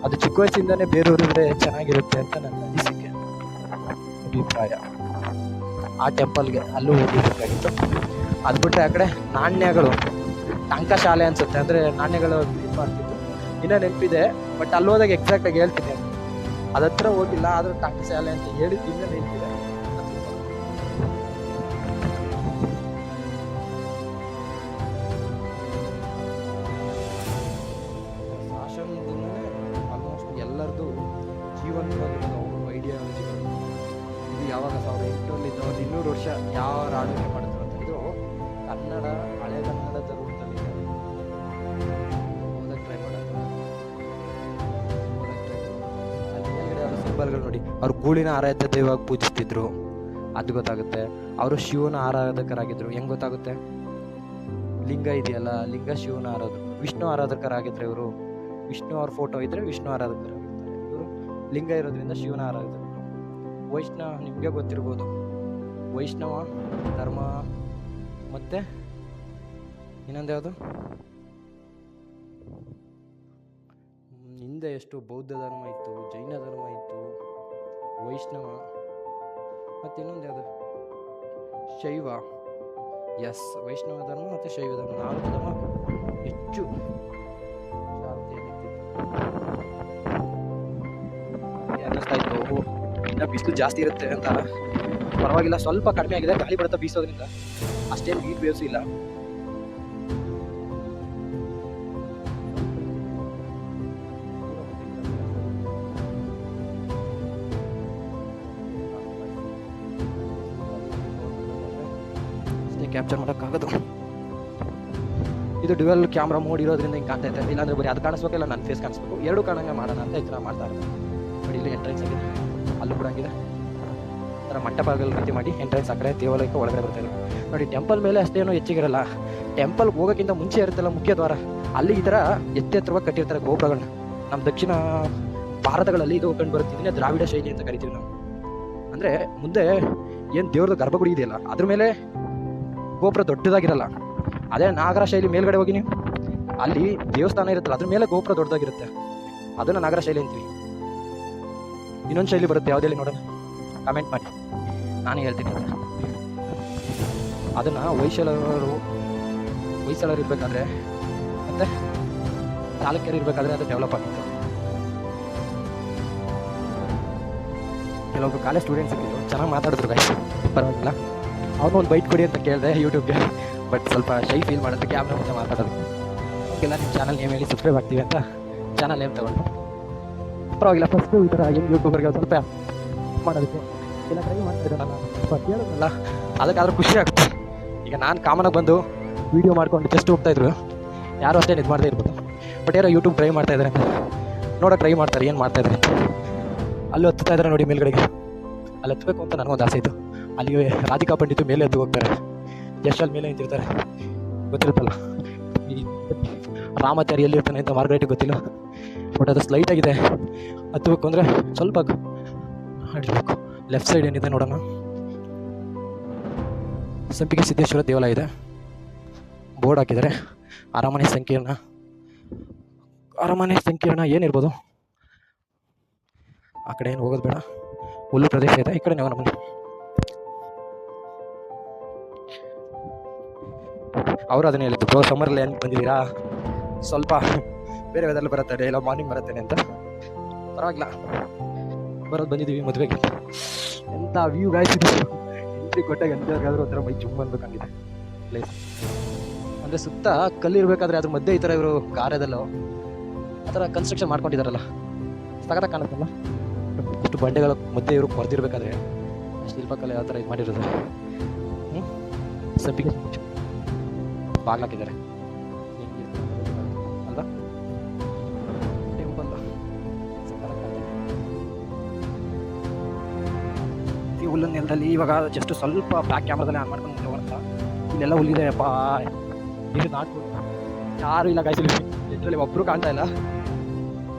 Speaker 3: ಅದು ಚಿಕ್ಕ ವಯಸ್ಸಿಂದನೇ ಬೇರೆಯವರಿದ್ರೆ ಚೆನ್ನಾಗಿರುತ್ತೆ ಅಂತ ನನ್ನ ಅನಿಸಿಕೆ ಅಭಿಪ್ರಾಯ. ಆ ಟೆಂಪಲ್ಗೆ ಅಲ್ಲೂ ಹೋಗಿಬೇಕಾಗಿತ್ತು. ಅದು ಬಿಟ್ಟರೆ ಆ ಕಡೆ ನಾಣ್ಯಗಳು, ಟಂಕಶಾಲೆ ಅನಿಸುತ್ತೆ, ಅಂದರೆ ನಾಣ್ಯಗಳು ಇದು ಮಾಡ್ತಿತ್ತು. ಇನ್ನೂ ನೆನಪಿದೆ, ಬಟ್ ಅಲ್ಲಿ ಹೋದಾಗ ಎಕ್ಸಾಕ್ಟಾಗಿ ಹೇಳ್ತೀನಿ. ಅದು ಹತ್ರ ಹೋಗಿಲ್ಲ, ಆದರೂ ಟಂಕಶಾಲೆ ಅಂತ ಹೇಳಿದ್ದು ಇನ್ನೂ ನೆನಪಿದೆ. ಶಾಸನದಿಂದಲೇ ಆಲ್ಮೋಸ್ಟ್ ಎಲ್ಲರದು ಜೀವಂತವಾಗಿರೋದು ಅವರು ಐಡಿಯಾಲಜಿಗಳು. ಇದು ಯಾವಾಗ 1800 ಇದ್ದವ್ರು 200 ವರ್ಷ ಯಾವ ಆಳ್ವಿಕೆ ಮಾಡ್ತಾರೆ ಅಂತ. ಇದು ಕನ್ನಡ, ಹಳೆ ಕನ್ನಡದ ರೂಪದಲ್ಲಿ ಓದಕ್ಕೆ ಟ್ರೈ ಮಾಡೋದು. ಅಲ್ಲಿ ಮೇಲ್ಗಡೆ ಅವರ ಸಿಂಬಲ್ಗಳು ನೋಡಿ. ಅವ್ರು ಗೂಳಿನ ಆರಾಧ್ಯ ದೈವವಾಗಿ ಪೂಜಿಸ್ತಿದ್ರು, ಅದು ಗೊತ್ತಾಗುತ್ತೆ. ಅವರು ಶಿವನ ಆರಾಧಕರಾಗಿದ್ರು, ಹೆಂಗೆ ಗೊತ್ತಾಗುತ್ತೆ? ಲಿಂಗ ಇದೆಯಲ್ಲ, ಲಿಂಗ ಶಿವನ ಆರಾಧಕ. ವಿಷ್ಣು ಆರಾಧಕರಾಗಿದ್ರೆ ಇವರು, ವಿಷ್ಣು ಅವ್ರ ಫೋಟೋ ಇದ್ದರೆ ವಿಷ್ಣು ಆರಾಧಕರಾಗಿರ್ತಾರೆ. ಇವರು ಲಿಂಗ ಇರೋದ್ರಿಂದ ಶಿವನ ಆರಾಧಕರು. ವೈಷ್ಣವ ನಿಮಗೆ ಗೊತ್ತಿರ್ಬೋದು, ವೈಷ್ಣವ ಧರ್ಮ ಮತ್ತು ಇನ್ನೊಂದು ಯಾವುದು, ಹಿಂದೆ ಎಷ್ಟು ಬೌದ್ಧ ಧರ್ಮ ಇತ್ತು, ಜೈನ ಧರ್ಮ ಇತ್ತು, ವೈಷ್ಣವ ಮತ್ತು ಇನ್ನೊಂದು ಯಾವುದು ಶೈವ. ಎಸ್, ವೈಷ್ಣವ ಧರ್ಮ ಮತ್ತು ಶೈವ ಧರ್ಮ, 4 ಧರ್ಮ ಹೆಚ್ಚು ಅನ್ನಿಸ್ತಾಯಿತ್ತು. ಇನ್ನು ಬಿಸಿಲು ಜಾಸ್ತಿ ಇರುತ್ತೆ ಅಂತ ಪರವಾಗಿಲ್ಲ, ಸ್ವಲ್ಪ ಕಡಿಮೆ ಆಗಿದೆ. ಗಾಳಿ ಬರುತ್ತಾ ಬೀಸೋದ್ರಿಂದ ಅಷ್ಟೇನು ಹೀಟ್ ವೇವ್ಸ್ ಇಲ್ಲ. ಕ್ಯಾಪ್ಚರ್ ಮಾಡೋಕ್ಕಾಗೋದು. ಇದು ಡ್ಯುಯಲ್ ಕ್ಯಾಮ್ರಾ ಮೋಡ್ ಇರೋದ್ರಿಂದ ಹಿಂಗೆ ಕಾಣ್ತಾ ಇದ್ದಾರೆ. ಇಲ್ಲಾಂದ್ರೆ ಬರೀ ಅದು ಕಾಣಿಸ್ಬೇಕಿಲ್ಲ, ನನ್ನ ಫೇಸ್ ಕಾಣಿಸ್ಬೇಕು, ಎರಡು ಕಾಣಂಗೆ ಮಾಡೋಣ ಅಂತ ಈ ಥರ ಮಾಡ್ತಾ ಇರ್ತಾರೆ. ಬಟ್ ಇಲ್ಲಿ ಎಂಟ್ರೆನ್ಸ್ ಆಗಿದೆ, ಅಲ್ಲೂ ಕೂಡ ಹಂಗಿದೆ. ಥರ ಮಂಟಪಗಳ ರೀತಿ ಮಾಡಿ ಎಂಟ್ರೆನ್ಸ್ ಆ ಕಡೆ ದೇವಾಲಯಕ್ಕೆ ಒಳಗಡೆ ಬರ್ತಾರೆ ನೋಡಿ. ಟೆಂಪಲ್ ಮೇಲೆ ಅಷ್ಟೇನೋ ಹೆಚ್ಚಿಗಿರಲ್ಲ. ಟೆಂಪಲ್ಗೆ ಹೋಗೋಕ್ಕಿಂತ ಮುಂಚೆ ಇರುತ್ತಲ್ಲ ಮುಖ್ಯ ದ್ವಾರ, ಅಲ್ಲಿ ಈ ಥರ ಎತ್ತೆತ್ತರವಾಗಿ ಕಟ್ಟಿರ್ತಾರೆ ಗೋಪುರಗಳನ್ನ. ನಮ್ಮ ದಕ್ಷಿಣ ಭಾರತಗಳಲ್ಲಿ ಇದು ಕಂಡು ಬರುತ್ತೆ. ಇದನ್ನೇ ದ್ರಾವಿಡ ಶೈಲಿ ಅಂತ ಕರಿತೀವಿ ನಾವು. ಅಂದರೆ ಮುಂದೆ ಏನು ದೇವ್ರದ್ದು ಗರ್ಭಗುಡಿ ಇದೆಯಲ್ಲ, ಅದ್ರ ಮೇಲೆ ಗೋಪುರ ದೊಡ್ಡದಾಗಿರಲ್ಲ. ಅದೇ ನಾಗರ ಶೈಲಿ ಮೇಲ್ಗಡೆ ಹೋಗಿ ನೀವು, ಅಲ್ಲಿ ದೇವಸ್ಥಾನ ಇರುತ್ತಲ್ಲ, ಅದ್ರ ಮೇಲೆ ಗೋಪುರ ದೊಡ್ಡದಾಗಿರುತ್ತೆ. ಅದನ್ನು ನಾಗರ ಶೈಲಿ ಅಂತೀವಿ. ಇನ್ನೊಂದು ಶೈಲಿ ಬರುತ್ತೆ, ಯಾವುದೇ ನೋಡೋಣ, ಕಮೆಂಟ್ ಮಾಡಿ, ನಾನು ಹೇಳ್ತೀನಿ. ಅದನ್ನು ಹೊಯ್ಸಳರು ಇರಬೇಕಾದ್ರೆ ಮತ್ತು ಚಾಲುಕ್ಯರು ಇರಬೇಕಾದ್ರೆ ಅದು ಡೆವಲಪ್ ಆಗಿತ್ತು. ಕೆಲವೊಬ್ರು ಕಾಲೇಜ್ ಸ್ಟೂಡೆಂಟ್ಸ್ ಇದ್ದರು, ಚೆನ್ನಾಗಿ ಮಾತಾಡಿದ್ರು ಗಾಯ್ಸ್, ಪರವಾಗಿಲ್ಲ. ಅವನು ಒಂದು ಬೈಟ್ ಕೊಡಿ ಅಂತ ಕೇಳಿದೆ ಯೂಟ್ಯೂಬ್ಗೆ, ಬಟ್ ಸ್ವಲ್ಪ ಶೈ ಫೀಲ್ ಮಾಡುತ್ತೆ ಕ್ಯಾಮ್ರಾ ಮುಂದೆ ಮಾತಾಡೋದು. ಎಲ್ಲ ನಿಮ್ಮ ಚಾನಲ್ ನೇಮ್ ಹೇಳಿ ಸಬ್ಸ್ಕ್ರೈಬ್ ಆಗ್ತೀವಿ ಅಂತ ಚಾನಲ್ ನೇಮ್ ತಗೊಂಡು ಪರವಾಗಿಲ್ಲ. ಫಸ್ಟು ಈ ಥರ ಏನು ಯೂಟ್ಯೂಬರ್ಗೆ ಸ್ವಲ್ಪ ಮಾಡೋದಕ್ಕೆ ಎಲ್ಲ ಟ್ರೈ ಮಾಡ್ತಾ ಇದ್ದಾರಲ್ಲ, ಸ್ವಲ್ಪ ಕೇಳೋದಲ್ಲ, ಅದಕ್ಕಾದ್ರೂ ಖುಷಿ ಆಗುತ್ತೆ. ಈಗ ನಾನು ಕಾಮನಾಗಿ ಬಂದು ವೀಡಿಯೋ ಮಾಡ್ಕೊಂಡು ಜಸ್ಟ್ ಹೋಗ್ತಾಯಿದ್ರು, ಯಾರು ಅಷ್ಟೇ ಇದು ಮಾಡ್ತಾ ಇರ್ಬೋದು. ಬಟ್ ಯಾರೋ ಯೂಟ್ಯೂಬ್ ಟ್ರೈ ಮಾಡ್ತಾ ಇದ್ದಾರೆ ಅಂತ ನೋಡೋಕೆ ಟ್ರೈ ಮಾಡ್ತಾರೆ, ಏನು ಮಾಡ್ತಾ ಇದ್ದಾರೆ ಅಂತ. ಅಲ್ಲಿ ಹತ್ತುತ್ತಾ ಇದ್ದಾರೆ ನೋಡಿ ಮೇಲ್ಗಡೆಗೆ, ಅಲ್ಲಿ ಹತ್ತಬೇಕು ಅಂತ ನನಗೊಂದು ಆಸೆ ಇತ್ತು. ಅಲ್ಲಿ ರಾಧಿಕಾ ಪಂಡಿತು ಮೇಲೆ ಎದ್ದು ಹೋಗ್ತಾರೆ, ಜಸ್ಟ್ ಅಲ್ಲಿ ಮೇಲೆ ನಿಂತಿರ್ತಾರೆ, ಗೊತ್ತಿರುತ್ತಲ್ಲ. ಈ ರಾಮಾಚಾರಿ ಎಲ್ಲಿರ್ತಾನೆ ಅಂತ ಮಾರ್ಗರೇಟಿಗೆ ಗೊತ್ತಿಲ್ಲ, ಬಟ್ ಅದು ಸ್ಲೈಟ್ ಆಗಿದೆ. ಹತ್ತಬೇಕು ಅಂದರೆ ಸ್ವಲ್ಪ ಹಿಡಿಬೇಕು. ಲೆಫ್ಟ್ ಸೈಡ್ ಏನಿದೆ ನೋಡೋಣ. ಸಂಪಿಗೆ ಸಿದ್ದೇಶ್ವರ ದೇವಾಲಯ ಇದೆ, ಬೋರ್ಡ್ ಹಾಕಿದ್ದಾರೆ. ಅರಮನೆ ಸಂಕೀರ್ಣ ಏನಿರ್ಬೋದು. ಆ ಕಡೆ ಏನು ಹೋಗೋದು ಬೇಡ, ಹುಲ್ಲು ಪ್ರದೇಶ ಇದೆ. ಈ ಕಡೆ ನೀವು ನಮ್ಮನೆ ಅವರು ಅದನ್ನೇ ಹೇಳಿದ್ದು, ಬ್ರೋ ಸಮ್ಮರಲ್ಲಿ ಏನು ಬಂದಿದ್ದೀರಾ, ಸ್ವಲ್ಪ ಬೇರೆ ವೆದರ್ಲ್ಲಿ ಬರುತ್ತೆ, ಇಲ್ಲ ಮಾರ್ನಿಂಗ್ ಬರುತ್ತೇನೆ ಅಂತ. ಪರವಾಗಿಲ್ಲ, ಬಂದಿದ್ದೀವಿ ಮದುವೆಗೆ. ಎಂಥ ವ್ಯೂ ಗಾಯ್ಸ್ ಇದು. ಎಂಟ್ರಿ ಕೊಟ್ಟಾಗ ಎಂಥವ್ರಿಗಾದ್ರೂ ಒಂಥರ ಮೈ ಜುಮ್ ಅನ್ಬೇಕಾಗಿದೆ ಪ್ಲೇಸ್. ಅಂದರೆ ಸುತ್ತ ಕಲ್ಲಿರಬೇಕಾದ್ರೆ ಅದ್ರ ಮಧ್ಯೆ ಈ ಥರ ಇವರು ಗಾರೆದಲ್ಲೋ ಆ ಥರ ಕನ್ಸ್ಟ್ರಕ್ಷನ್ ಮಾಡ್ಕೊಂಡಿದ್ದಾರಲ್ಲ, ಸಖತ್ತಾಗಿ ಕಾಣುತ್ತಲ್ಲ. ಇಷ್ಟು ಬಂಡೆಗಳ ಮಧ್ಯೆ ಇವರು ಕೊರೆದಿರ್ಬೇಕಾದ್ರೆ ಶಿಲ್ಪಕಲೆ ಯಾವ ಥರ ಇದು ಮಾಡಿರೋದು. ಸಂಪಿಗೆ ಬಾಗ್ಲಾಕಿದ್ದಾರೆ ಅಲ್ವಾ, ಟೆಂಪಲ್ ಈ ಹುಲ್ಲಿನ ನೆಲದಲ್ಲಿ. ಇವಾಗ ಜಸ್ಟ್ ಸ್ವಲ್ಪ ಬ್ಯಾಕ್ ಕ್ಯಾಮ್ರಾದಲ್ಲಿ ಆನ್ ಮಾಡ್ಕೊಂಡು ಮುಂದೆ ಹೋಗ್ತಾ, ಇಲ್ಲೆಲ್ಲ ಹುಲ್ಲಿದೆ ಅಪ್ಪ. ಇದು ನಾಟ್ಬಿಟ್ಟು ಯಾರು ಇಲ್ಲ ಗಾಯ್ಸಲಿ, ಲಿಟ್ರಲಿ ಒಬ್ಬರು ಕಾಣ್ತಾ ಇಲ್ಲ.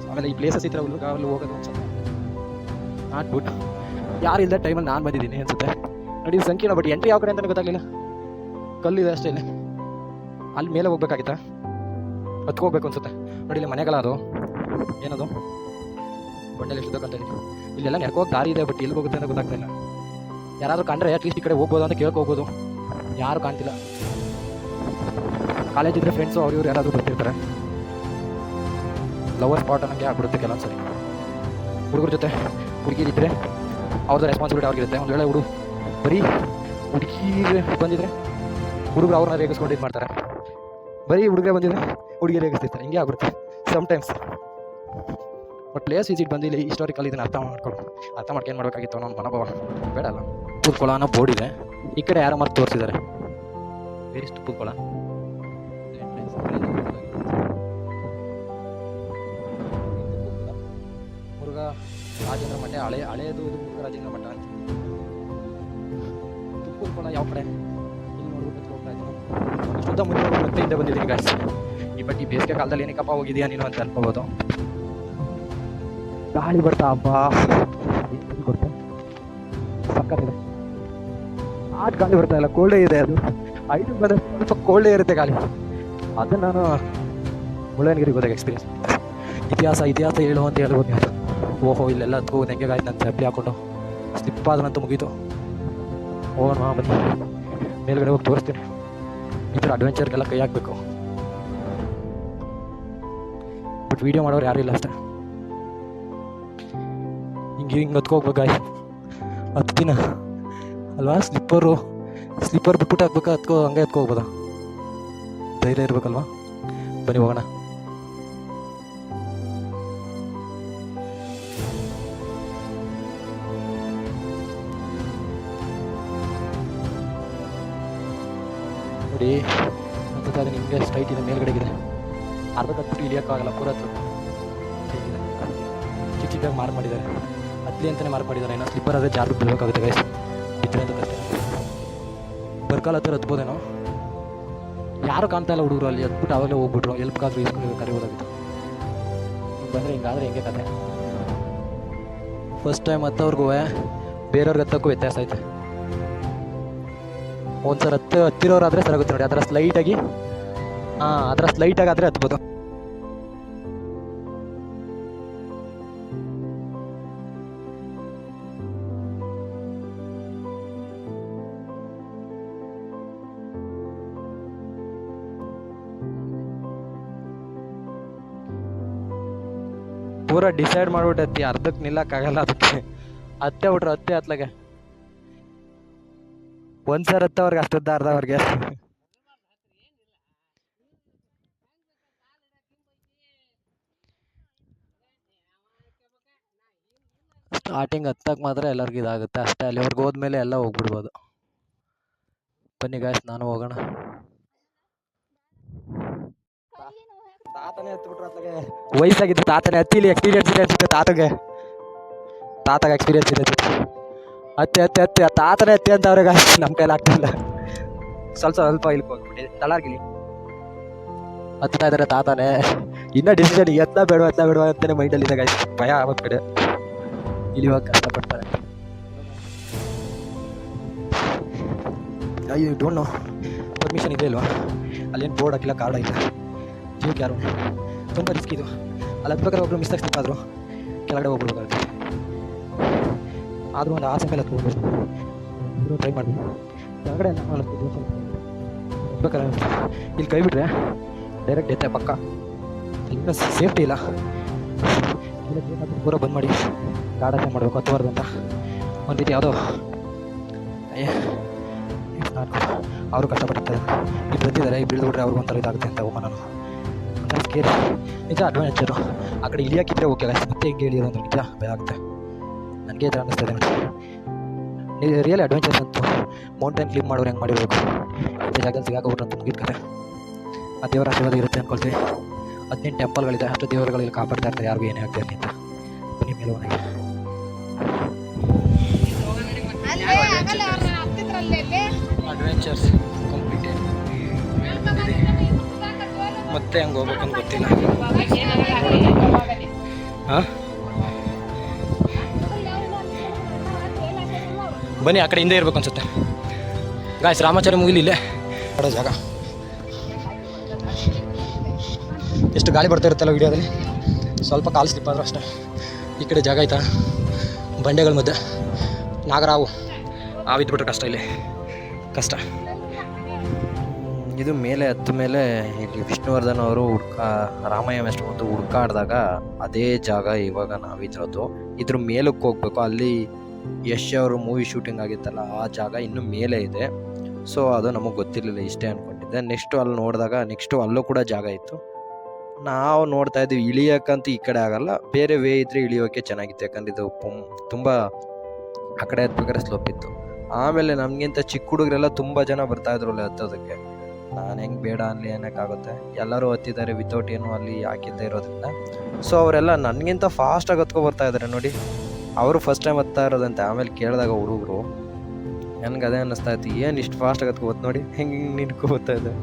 Speaker 3: ಆಮೇಲೆ ಈ ಪ್ಲೇಸಸ್ ಈ ಥರ ಹುಲ್ಲುಗಾವಲ್ಲಿ ಹೋಗೋದು ಅನ್ಸುತ್ತೆ. ನಾಟ್ಬಿಟ್ಟು ಯಾರು ಇಲ್ಲದ ಟೈಮಲ್ಲಿ ನಾನು ಬಂದಿದ್ದೀನಿ ಅನ್ಸುತ್ತೆ ನೋಡಿ. ಇದು ಸಂಕೀರ್ಣ, ಬಟ್ ಎಂಟ್ರಿ ಯಾವ ಕಡೆ ಅಂತಲೇ ಗೊತ್ತಾಗಲಿಲ್ಲ. ಕಲ್ಲಿದೆ ಅಷ್ಟೇ, ಇಲ್ಲಿ ಅಲ್ಲಿ ಮೇಲೆ ಹೋಗ್ಬೇಕಾಗಿತ್ತಾ, ಹತ್ಕೋಗ್ಬೇಕು ಅನ್ಸುತ್ತೆ ನೋಡಿ. ಇಲ್ಲಿ ಮನೆಗಳ ಅದು ಏನದು ಬಂಡೆಲಿ ಎಷ್ಟು ಅಂತ ಹೇಳಿ ಇಲ್ಲೆಲ್ಲ ನೆಡ್ಕೋಗಿ ದಾರಿ ಇದೆ, ಬಟ್ ಎಲ್ಲಿ ಹೋಗುತ್ತೆ ಅಂತ ಗೊತ್ತಾಗ್ತಾ ಇಲ್ಲ. ಯಾರಾದರೂ ಕಂಡ್ರೆ ಅಟ್ಲೀಸ್ಟ್ ಈ ಕಡೆ ಹೋಗ್ಬೋದು ಅಂತ ಕೇಳ್ಕೋಗ್ಬೋದು, ಯಾರು ಕಾಣ್ತಿಲ್ಲ. ಕಾಲೇಜ್ ಇದ್ರೆ ಫ್ರೆಂಡ್ಸು ಅವ್ರು ಇವ್ರು ಯಾರಾದರೂ ಬರ್ತಿರ್ತಾರೆ. ಲವರ್ ಸ್ಪಾಟ್ ಅನ್ನೋಂಗೆ ಆಗ್ಬಿಡುತ್ತೆ ಕೆಲವೊಂದ್ಸರಿ. ಹುಡುಗರ ಜೊತೆ ಹುಡುಗಿರಿದ್ದರೆ ಅವ್ರದ್ದು ರೆಸ್ಪಾನ್ಸಿಬಿಲಿಟಿ ಅವ್ರಿಗಿರುತ್ತೆ. ಒಂದು ವೇಳೆ ಬರೀ ಹುಡುಗಿರು ಬಂದಿದ್ರೆ ಹುಡುಗರು ಅವ್ರನ್ನ ರೇಗಿಸ್ಕೊಂಡು ಇದು ಮಾಡ್ತಾರೆ, ಬರೀ ಹುಡುಗರೇ ಬಂದಿದ್ರೆ ಹುಡುಗಿ ರೇಗಿಸ್ತಿರ್ತಾರೆ. ಹಿಂಗೆ ಆಗ್ಬಿಡುತ್ತೆ ಸಮ್ಟೈಮ್ಸ್. ಬಟ್ ಪ್ಲೇಸ್ ವಿಸಿಟ್ ಬಂದಿಲ್ಲ, ಹಿಸ್ಟಾರಿಕಲ್ ಇದನ್ನು ಅರ್ಥ ಮಾಡ್ಕೊಂಡು ಮಾಡಬೇಕಾಗಿತ್ತು ಅನ್ನೋ ಮನೋಭಾವ ಬೇಡ ಅಲ್ಲ. ತುಪ್ಪದ ಅನ್ನೋ ಬೋರ್ಡ್ ಇದೆ, ಈ ಕಡೆ ಯಾರೋ ಮಾರ್ಕ್ ತೋರಿಸಿದ್ದಾರೆ. ವೇರಿ ತುಪ್ಪದ ಕೊಳ, ಮುರುಘಾ ರಾಜೇಂದ್ರ ಮಠ, ಹಳೆಯದು ಇದು ಮುರುಘಾ ರಾಜೇಂದ್ರ ಮಠ ಅಂತ. ತುಪ್ಪದ ಕೊಳ ಯಾವ ಕಡೆ ಇಲ್ಲಿ ನೋಡ್ಬಿಟ್ಟು ಹೋಗ್ತಾ ಇದ್ದೀನಿ. ಇಷ್ಟುದ್ದ ಮುಂದೆ ಮತ್ತೆ ಹಿಂದೆ ಬಂದಿದ್ದೀನಿ ಗಾಯ್ಸ್. ಈ ಬೇಸಿಗೆ ಕಾಲದಲ್ಲಿ ಏನಕ್ಕಪ್ಪ ಹೋಗಿದೆಯಾ ನೀನು ಅಂತ ಅನ್ಕೋಬೋದು. ಗಾಳಿ ಬರ್ತಾ ಹಬ್ಬ ಗೊತ್ತಾ, ಸಕ್ಕತ್ತಿದೆ. ಆಟ ಗಾಳಿ ಬರ್ತಾ ಇಲ್ಲ, ಕೋಲ್ಡೇ ಇದೆ. ಅದು ಐದು ಬಂದರೆ ಸ್ವಲ್ಪ ಕೋಲ್ಡೇ ಇರುತ್ತೆ ಗಾಳಿ. ಅದನ್ನು ನಾನು ಮುಳ್ಳಯ್ಯನಗಿರಿಗೆ ಹೋದಾಗ ಎಕ್ಸ್ಪೀರಿಯನ್ಸ್. ಇತಿಹಾಸ ಹೇಳು ಅಂತ ಹೇಳ್ಬೋದು ನೀವು. ಓಹೋ, ಇಲ್ಲೆಲ್ಲ ಹತ್ಕೋದು ಹೆಂಗೆ ಗಾಯ್ತು, ನಾನು ಚಪ್ಪಲಿ ಹಾಕ್ಕೊಂಡು ಸ್ಲಿಪ್ ಆದ್ರಂತೂ ಮುಗೀತು. ಹೋಗೋಣ ಬನ್ನಿ, ಮೇಲ್ಗಡೆ ಹೋಗಿ ತೋರಿಸ್ತೀನಿ. ಈ ಥರ ಅಡ್ವೆಂಚರ್ಗೆಲ್ಲ ಕೈ ಹಾಕಬೇಕು, ಬಟ್ ವೀಡಿಯೋ ಮಾಡೋರು ಯಾರೂ ಇಲ್ಲ ಅಷ್ಟೇ. ಹಿಂಗೆ ಹತ್ಕೋಗ್ಬೇಕು ಗಾಯ, ಹತ್ತಿನ ಅಲ್ವಾ. ಸ್ಲಿಪ್ಪರ್ ಬಿಟ್ಬಿಟ್ಟು ಹಾಕ್ಬೇಕು, ಹಂಗೆ ಹತ್ಕೋಗ್ಬೋದಾ, ಧೈರ್ಯ ಇರ್ಬೇಕಲ್ವಾ. ಬನ್ನಿ ಹೋಗೋಣ. ನೋಡಿ ಅಂತ ನಿಮಗೆ ಸ್ಟ್ರೈಟ್ ಇದೆ, ಮೇಲ್ಗಡೆಗಿದೆ. ಅರ್ಧ ಕಟ್ಬಿಟ್ಟು ಇಳಿಯೋಕ್ಕಾಗಲ್ಲ, ಪೂರ ಹೇಗಿದೆ ಚಿಕ್ಕದಾಗಿ ಮಾರ್ಕ್ ಮಾಡಿದ್ದಾರೆ. ಹತ್ತಲಿ ಅಂತಲೇ ಮಾರ್ಕ್ ಮಾಡಿದ್ದಾರೆ. ಏನೋ ಸ್ಲಿಪ್ಪರ್ ಆದರೆ ಜಾರು ಬೀಳಬೇಕಾಗುತ್ತೆ ಗೈಸ್, ಬಿದ್ದರೆ ಅಂತ ಕಷ್ಟ. ಬರ್ಕಾಲ ಹತ್ತಿರ ಹತ್ಬೋದೇನೋ, ಯಾರು ಕಾಣ್ತಾ ಇಲ್ಲ ಹುಡುಗರು. ಅಲ್ಲಿ ಹತ್ಬಿಟ್ಟು ಅವಾಗಲೇ ಹೋಗ್ಬಿಟ್ರು, ಎಲ್ಪ್ಗಾದ್ರೂ ಇಸ್ಕೊಂಡು ಕರಿಬೋದಾಗಿತ್ತು. ಬಂದರೆ ಹಿಂಗಾದರೆ ಹೆಂಗೆ ಕತೆ. ಫಸ್ಟ್ ಟೈಮ್ ಹತ್ತವ್ರಿಗೂ ಬೇರೆಯವ್ರಿಗೆ ಹತ್ತಕ್ಕೂ ವ್ಯತ್ಯಾಸ ಐತೆ. ಒಂದ್ಸಲ ಹತ್ತಿರೋರಾದರೆ ಸರಾಗುತ್ತೆ ನೋಡಿ. ಅದರ ಸ್ಲೈಟಾಗಿ ಆದರೆ ಹತ್ಬೋದು. ಪೂರ ಡಿಸೈಡ್ ಮಾಡ್ಬಿಟ್ಟೈತಿ, ಅರ್ಧಕ್ಕೆ ನಿಲ್ಲಕ್ಕಾಗಲ್ಲ. ಅದಕ್ಕೆ ಹತ್ತೆ ಹತ್ಲಾಗೆ ಒಂದ್ಸರ ಹತ್ತವ್ರಿಗೆ ಅಷ್ಟುದ್ದ, ಅರ್ಧವ್ರಿಗೆ. ಸ್ಟಾರ್ಟಿಂಗ್ ಹತ್ತಕ್ಕೆ ಮಾತ್ರ ಎಲ್ಲರಿಗೂ ಇದಾಗುತ್ತೆ ಅಷ್ಟೇ. ಅಲ್ಲಿವರೆಗೂ ಹೋದ್ಮೇಲೆ ಎಲ್ಲ ಹೋಗ್ಬಿಡ್ಬೋದು. ಬನ್ನಿ ಗಾಯ್ಸ್, ನಾನು ಹೋಗೋಣ. ತಾತನೇ ಹತ್ಬಿಟ್ರು ಅತ್ಲಾಗೆ. ವಯಸ್ಸಾಗಿದ್ದು ತಾತನೇ ಹತ್ತಿ. ಇಲ್ಲಿ ಎಕ್ಸ್ಪೀರಿಯನ್ಸ್ ಇದೆ ಅನ್ಸುತ್ತೆ ತಾತಗೆ ಎಕ್ಸ್ಪೀರಿಯನ್ಸ್ ಇದೆ. ಹತ್ತಿ ತಾತನೇ ಹತ್ತಿ ಅಂತ ಅವ್ರಿಗೆ ನಮ್ಮ ಕೈಲಿ ಆಗ್ತಿಲ್ಲ. ಸ್ವಲ್ಪ ಇಲ್ಲಿ ಹೋಗ್ಬಿಟ್ಟು ತಲಾರ್ಗಿಲಿ ಹತ್ತಾ ಇದ್ದಾರೆ ತಾತನೇ. ಇನ್ನೂ ಡಿಸಿಷನ್ ಎತ್ತ ಬೇಡ ಅಂತಾನೆ ಮೈಂಡಲ್ಲಿ ಇದೆ ಗಾಯ್ಸ್. ಭಯ ಆಗೋದ್ ಕಡೆ ಇಳಿಯುವಾಗ ಕಷ್ಟಪಡ್ತಾರೆ. ಅಯ್ಯೋ ಡೋಂಟ್ ನೋ ಪರ್ಮಿಷನ್ ಇದೆ ಇಲ್ವಾ? ಅಲ್ಲೇನು ಬೋರ್ಡ್ ಹಾಕಿಲ್ಲ, ಕಾರ್ಡ್ ಆಯಿತು. ಜೀವಕ್ಕೆ ಯಾರು ತುಂಬ ರಿಸ್ಕ್ ಇದು. ಅಲ್ಲಿ ಹತ್ಬೇಕಾದ್ರೆ ಒಬ್ಬರು ಮಿಸ್ಟೇಕ್ ಸಿಕ್ಕಾದ್ರು ಕೆಳಗಡೆ ಹೋಗ್ಬಿಡ್ಬೇಕಾಗುತ್ತೆ. ಆದರೂ ಒಂದು ಆಸೆ ಮೇಲೆ ಹತ್ಕೊಳ್ಬೋದು. ಟ್ರೈ ಮಾಡ್ಬೋದು. ಕೆಳಗಡೆ ಹತ್ಬೇಕಾದ್ರೆ ಇಲ್ಲಿ ಕೈ ಬಿಟ್ರೆ ಡೈರೆಕ್ಟ್ ಎತ್ತೆ ಪಕ್ಕ. ಇನ್ನೂ ಸೇಫ್ಟಿ ಇಲ್ಲ. ಪೂರ ಬಂದ್ ಮಾಡಿ ಗಾಡಿ ಆಫ್ ಮಾಡಬೇಕು ಹತ್ತುವರೆದು ಅಂತ ಒಂದು ರೀತಿ ಯಾವುದೋ ಅವರು ಕಷ್ಟಪಟ್ಟಿರ್ತಾರೆ. ಈಗ ಬಂದಿದ್ದಾರೆ, ಈಗ ಬಿಡ್ದುಬಿಟ್ರೆ ಅವ್ರಿಗೆ ಒಂಥರ ಇದಾಗುತ್ತೆ ಅಂತ ಹೋಗೋಣ. ನಾನು ಒಂಥರ ಸ್ಕೇರಿ ನಿಜ. ಅಡ್ವೆಂಚರು ಆ ಕಡೆ ಇಳಿಯೋಕ್ಕಿದ್ರೆ ಓಕೆ ಗಾಯ್ಸ್, ಮತ್ತೆ ಹಿಂಗೆ ಇಳಿಯೋದು ಅಂದ್ರೆ ನಿಜ ಭಯ ಆಗುತ್ತೆ. ನನಗೆ ಈ ಥರ ಅನ್ನಿಸ್ತದೆ. ರಿಯಲ್ ಅಡ್ವೆಂಚರ್ಸ್ ಅಂತೂ ಮೌಂಟೇನ್ ಕ್ಲೀನ್ ಮಾಡೋರು ಹೆಂಗೆ ಮಾಡಿರಬೇಕು. ಇಂಥ ಜಾಗದಲ್ಲಿ ಸಿಗಾಕೋಬಿಟ್ರೆ ಅಂತ ಮುಗಿದ ಕತೆ. ಆ ದೇವರ ಆಶೀರ್ವಾದ ಇರುತ್ತೆ ಅಂದ್ಕೊಳ್ತೀವಿ. 18 ಟೆಂಪಲ್ಗಳಿದೆ, ಅಷ್ಟು ದೇವರುಗಳಲ್ಲಿ ಕಾಪಾಡ್ತಾ ಇರ್ತಾರೆ ಯಾರಿಗೂ ಏನೇ ಆಗ್ತಿರಲಿ ಅಂತ. ಬನ್ನಿ ಮೇಲೆ ಒಳಗೆ. Adventures completed. ಮತ್ತೆ ಹೆಂಗೆ ಹೋಗ್ಬೇಕಂತ ಗೊತ್ತಿಲ್ಲ. ಹಾಂ ಬನ್ನಿ, ಆ ಕಡೆ ಹಿಂದೆ ಇರ್ಬೇಕು ಅನ್ಸುತ್ತೆ ಗಾಯ್ಸ್. ರಾಮಾಚಾರ್ಯ ಮುಗಿಲಿ ಇಲ್ಲೇ ಆಡೋ ಜಾಗ. ಎಷ್ಟು ಗಾಳಿ ಬರ್ತಾ ಇರುತ್ತಲ್ಲ ವಿಡಿಯೋದಲ್ಲಿ. ಸ್ವಲ್ಪ ಕಾಲು ಸ್ಲಿಪ್ ಆದರೂ ಅಷ್ಟೇ. ಈ ಕಡೆ ಜಾಗ ಆಯ್ತಾ, ಬಂಡೆಗಳ ಮಧ್ಯೆ ನಾಗರಾವು ಆವಿದ್ಬಿಟ್ರೆ ಕಷ್ಟ. ಇಲ್ಲಿ ಕಷ್ಟ.
Speaker 1: ಇದು ಮೇಲೆ ಹತ್ತ ಮೇಲೆ ಇಲ್ಲಿ ವಿಷ್ಣುವರ್ಧನ್ ಅವರು ರಾಮಯ್ಯ ಮೆಸ್ಟ್ ಒಂದು ಹುಡ್ಕಾಡಿದಾಗ ಅದೇ ಜಾಗ ಇವಾಗ ನಾವಿರೋದು. ಇದ್ರ ಮೇಲಕ್ಕೆ ಹೋಗ್ಬೇಕು. ಅಲ್ಲಿ ಯಶ್ ಅವರು ಮೂವಿ ಶೂಟಿಂಗ್ ಆಗಿತ್ತಲ್ಲ, ಆ ಜಾಗ ಇನ್ನೂ ಮೇಲೆ ಇದೆ. ಸೊ ಅದು ನಮಗೆ ಗೊತ್ತಿರಲಿಲ್ಲ, ಇಷ್ಟೇ ಅಂದ್ಕೊಂಡಿದ್ದೆ. ನೆಕ್ಸ್ಟು ಅಲ್ಲಿ ನೋಡಿದಾಗ ಅಲ್ಲೂ ಕೂಡ ಜಾಗ ಇತ್ತು. ನಾವು ನೋಡ್ತಾ ಇದ್ದೀವಿ ಇಳಿಯೋಕ್ಕಂತೂ ಈ ಕಡೆ ಆಗಲ್ಲ, ಬೇರೆ ವೇ ಇದ್ದರೆ ಇಳಿಯೋಕ್ಕೆ ಚೆನ್ನಾಗಿತ್ತು. ಯಾಕಂದ್ರೆ ಇದು ತುಂಬ ಆ ಕಡೆ ಹತ್ಬೇಕಾದ್ರೆ ಸ್ಲೋಪ್ ಇತ್ತು. ಆಮೇಲೆ ನಮಗಿಂತ ಚಿಕ್ಕ ಹುಡುಗರೆಲ್ಲ ತುಂಬ ಜನ ಬರ್ತಾಯಿದ್ರು ಅಲ್ಲಿ ಹತ್ತೋದಕ್ಕೆ. ನಾನು ಹೆಂಗೆ ಬೇಡ ಅಲ್ಲಿ ಏನಕ್ಕಾಗುತ್ತೆ, ಎಲ್ಲರೂ ಹತ್ತಿದ್ದಾರೆ ವಿತೌಟ್ ಏನು ಅಲ್ಲಿ ಹಾಕಿದ್ದೇ ಇರೋದ್ರಿಂದ. ಸೊ ಅವರೆಲ್ಲ ನನಗಿಂತ ಫಾಸ್ಟಾಗಿ ಹತ್ಕೊ ಬರ್ತಾ ಇದ್ದಾರೆ ನೋಡಿ. ಅವರು ಫಸ್ಟ್ ಟೈಮ್ ಹತ್ತಾ ಇರೋದಂತೆ. ಆಮೇಲೆ ಕೇಳಿದಾಗ ಹುಡುಗರು ನನಗೆ ಅದೇ ಅನ್ನಿಸ್ತಾ ಇತ್ತು, ಏನು ಇಷ್ಟು ಫಾಸ್ಟಾಗಿ ಹತ್ಕೊಬೋದು ನೋಡಿ, ಹೆಂಗೆ ನಿಂತ್ಕೊಬೋತಾ ಇದೆ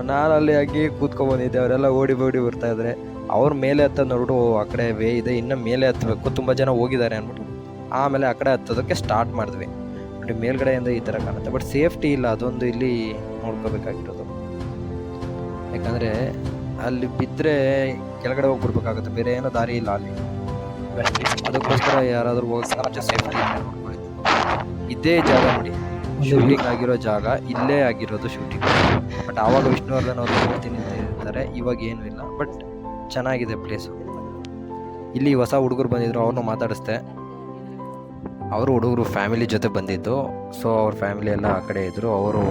Speaker 1: ನಾನು ಅಲ್ಲಿ ಹಾಗೆ ಕೂತ್ಕೊಬಂದಿದ್ದೆ. ಅವರೆಲ್ಲ ಓಡಿ ಬರ್ತಾಯಿದ್ರೆ ಅವ್ರ ಮೇಲೆ ಹತ್ತೋದು ನೋಡ್ಬಿಟ್ಟು ಆ ಕಡೆ ವೇ ಇದೆ, ಇನ್ನು ಮೇಲೆ ಹತ್ತಬೇಕು, ತುಂಬ ಜನ ಹೋಗಿದ್ದಾರೆ ಅಂದ್ಬಿಟ್ಟು ಆಮೇಲೆ ಆ ಕಡೆ ಹತ್ತೋದಕ್ಕೆ ಸ್ಟಾರ್ಟ್ ಮಾಡಿದ್ವಿ. ನೋಡಿ ಮೇಲ್ಗಡೆಯಿಂದ ಈ ಥರ ಕಾಣುತ್ತೆ, ಬಟ್ ಸೇಫ್ಟಿ ಇಲ್ಲ, ಅದೊಂದು ಇಲ್ಲಿ ನೋಡ್ಕೋಬೇಕಾಗಿರೋದು. ಯಾಕಂದರೆ ಅಲ್ಲಿ ಬಿದ್ದರೆ ಕೆಳಗಡೆ ಹೋಗ್ಬಿಡ್ಬೇಕಾಗುತ್ತೆ, ಬೇರೆ ಏನೋ ದಾರಿ ಇಲ್ಲ ಅಲ್ಲಿ. ಅದಕ್ಕೋಸ್ಕರ ಯಾರಾದರೂ ಹೋಗಿ ಸೇಫ್ಟಿ ನೋಡ್ಕೊಳ್ಳಿ. ಇದೇ ಜಾಗ ನೋಡಿ ಶೂಟಿಂಗ್ ಆಗಿರೋ ಜಾಗ, ಇಲ್ಲೇ ಆಗಿರೋದು ಶೂಟಿಂಗ್. ಬಟ್ ಆವಾಗ ವಿಷ್ಣುವರ್ಧನ್ ಅವರು ನೋಡ್ತೀನಿ ಅಂತ ಇರ್ತಾರೆ, ಇವಾಗ ಏನೂ ಇಲ್ಲ. ಬಟ್ ಚೆನ್ನಾಗಿದೆ ಪ್ಲೇಸು. ಇಲ್ಲಿ ಹೊಸ ಹುಡುಗರು ಬಂದಿದ್ರು, ಅವ್ರನ್ನೂ ಮಾತಾಡಿಸ್ದೆ. ಅವರು ಹುಡುಗರು ಫ್ಯಾಮಿಲಿ ಜೊತೆ ಬಂದಿದ್ದು. ಸೊ ಅವ್ರ ಫ್ಯಾಮಿಲಿ ಎಲ್ಲ ಆ ಕಡೆ ಇದ್ದರು. ಅವರು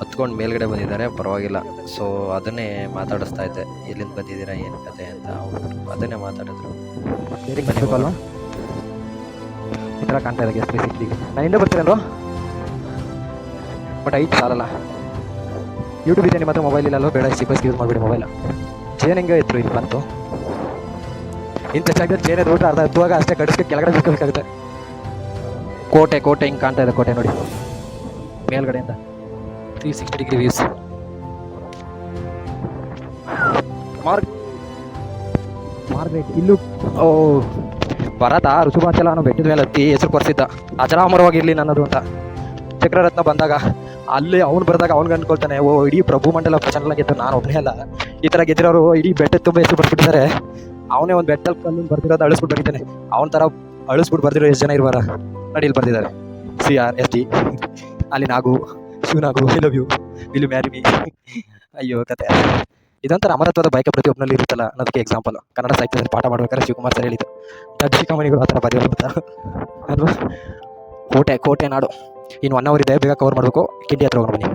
Speaker 1: ಹತ್ಕೊಂಡು ಮೇಲ್ಗಡೆ ಬಂದಿದ್ದಾರೆ, ಪರವಾಗಿಲ್ಲ. ಸೊ ಅದನ್ನೇ ಮಾತಾಡಿಸ್ತಾ ಇದ್ದೆ, ಎಲ್ಲಿಂದ ಬಂದಿದ್ದೀರಾ, ಏನು ಕತೆ ಅಂತ. ಅವರು ಅದನ್ನೇ ಮಾತಾಡಿದ್ರು.
Speaker 3: ಅಲ್ವಾ ಈ ಥರ ಕಾಣ್ತಾ ಇದೆ ಗೆಸ್ಟ್ ಬೇಸಿಕ್ಲಿ. ನಾನು ಹಿಂದೆ ಬರ್ತೀರೇನೋ, ಬಟ್ ಐಟ್ ಸಾಲಲ್ಲ. ಯೂಟ್ಯೂಬ್ ಇದೆ ನಿಮ್ಮ ಹತ್ರ, ಮೊಬೈಲ್ ಇಲ್ಲಲ್ಲೋ, ಬೇಡ ಸಿಕ್ಕೋಸ್ಗೆ ಯೂಸ್ ಮಾಡಿಬಿಡಿ ಮೊಬೈಲ್. ಚೇನ್ ಹೆಂಗೆ ಇತ್ತು ಇಲ್ಲಿ ಬಂತು. ಇಂಥ ಜಾಗದಲ್ಲಿ ಚೇನ್ ಎದ್ದು ಅರ್ಧ ಹತ್ತುವಾಗ ಅಷ್ಟೇ ಕಡಿಸ್ಕೆ ಕೆಳಗಡೆ ಬಿಟ್ಕೋಬೇಕಾಗುತ್ತೆ. ಕೋಟೆ ಹಿಂಗೆ ಕಾಣ್ತಾ ಇದೆ. ಕೋಟೆ ನೋಡಿ ಮೇಲ್ಗಡೆಯಿಂದ 360 ಡಿಗ್ರಿ ವ್ಯೂಸ್. ಮಾರ್ಗ್ರೇಟ್ ಇಲ್ಲೂ ಓ ಭರತ ಋಷಭಾಚಲ ಅನ್ನೋ ಬೆಟ್ಟದ ಮೇಲೆ ಹತ್ತಿ ಹೆಸರು ಕೊರಿಸಿದ್ದ, ಅಜರಾಮರವಾಗಿರಲಿ ನನ್ನದು ಅಂತ. ಚಕ್ರರತ್ನ ಬಂದಾಗ ಅಲ್ಲಿ ಅವ್ನು ಬರೆದಾಗ ಅವ್ನಿಗೆ ಅಂದ್ಕೊಳ್ತಾನೆ, ಓ ಇಡೀ ಪ್ರಭು ಮಂಡಲ ಚಾನಲ್ ಗೆದ್ದು ನಾನು ಒಬ್ಬನೇ ಅಲ್ಲ, ಈ ಥರ ಗೆದ್ದಿರೋರು ಇಡೀ ಬೆಟ್ಟದ ತುಂಬ ಹೆಸರು ಬರ್ಬಿಟ್ಟಿದ್ದಾರೆ. ಅವನೇ ಒಂದು ಬೆಟ್ಟಲ್ಲಿ ಕಲ್ಲು ಬರ್ದಿರೋದು ಅಳಿಸ್ಬಿಟ್ಟು ಬರೀತಾನೆ. ಅವನ ಥರ ಅಳಿಸ್ಬಿಟ್ಟು ಬರ್ದಿರೋ ಎಷ್ಟು ಜನ ಇರ್ಬಾರ ನೋಡಿ, ಇಲ್ಲಿ ಬರ್ದಿದ್ದಾರೆ CRST. ಅಲ್ಲಿ Nagu, Shivanagu, I love you, will you marry me. ಅಯ್ಯೋ ಕತೆ. ಇದೊಂಥರ ಅಮರತ್ವದ ಬಯಕೆ ಪ್ರತಿಯೊಬ್ಬನಲ್ಲಿ ಇರುತ್ತಲ್ಲ ಅನ್ನೋದಕ್ಕೆ ಎಕ್ಸಾಂಪಲ್. ಕನ್ನಡ ಸಾಹಿತ್ಯದಲ್ಲಿ ಪಾಠ ಮಾಡ್ಬೇಕಾದ್ರೆ ಶಿವಕುಮಾರ್ ಸರ್ ಹೇಳಿದ್ದು, ದರ್ಶಿಕಮಣಿಗಳು ಆ ಥರ ಬರೆಯೋದು ಅಲ್ವಾ. ಕೋಟೆ ನಾಡು. ಇನ್ನು 1 hour ಇದೆ, ಬೇಗ ಕವರ್ ಮಾಡಬೇಕು. ಕಿಂಡಿ ಹತ್ರ ಹೋಗೋಣ ಬನ್ನಿ.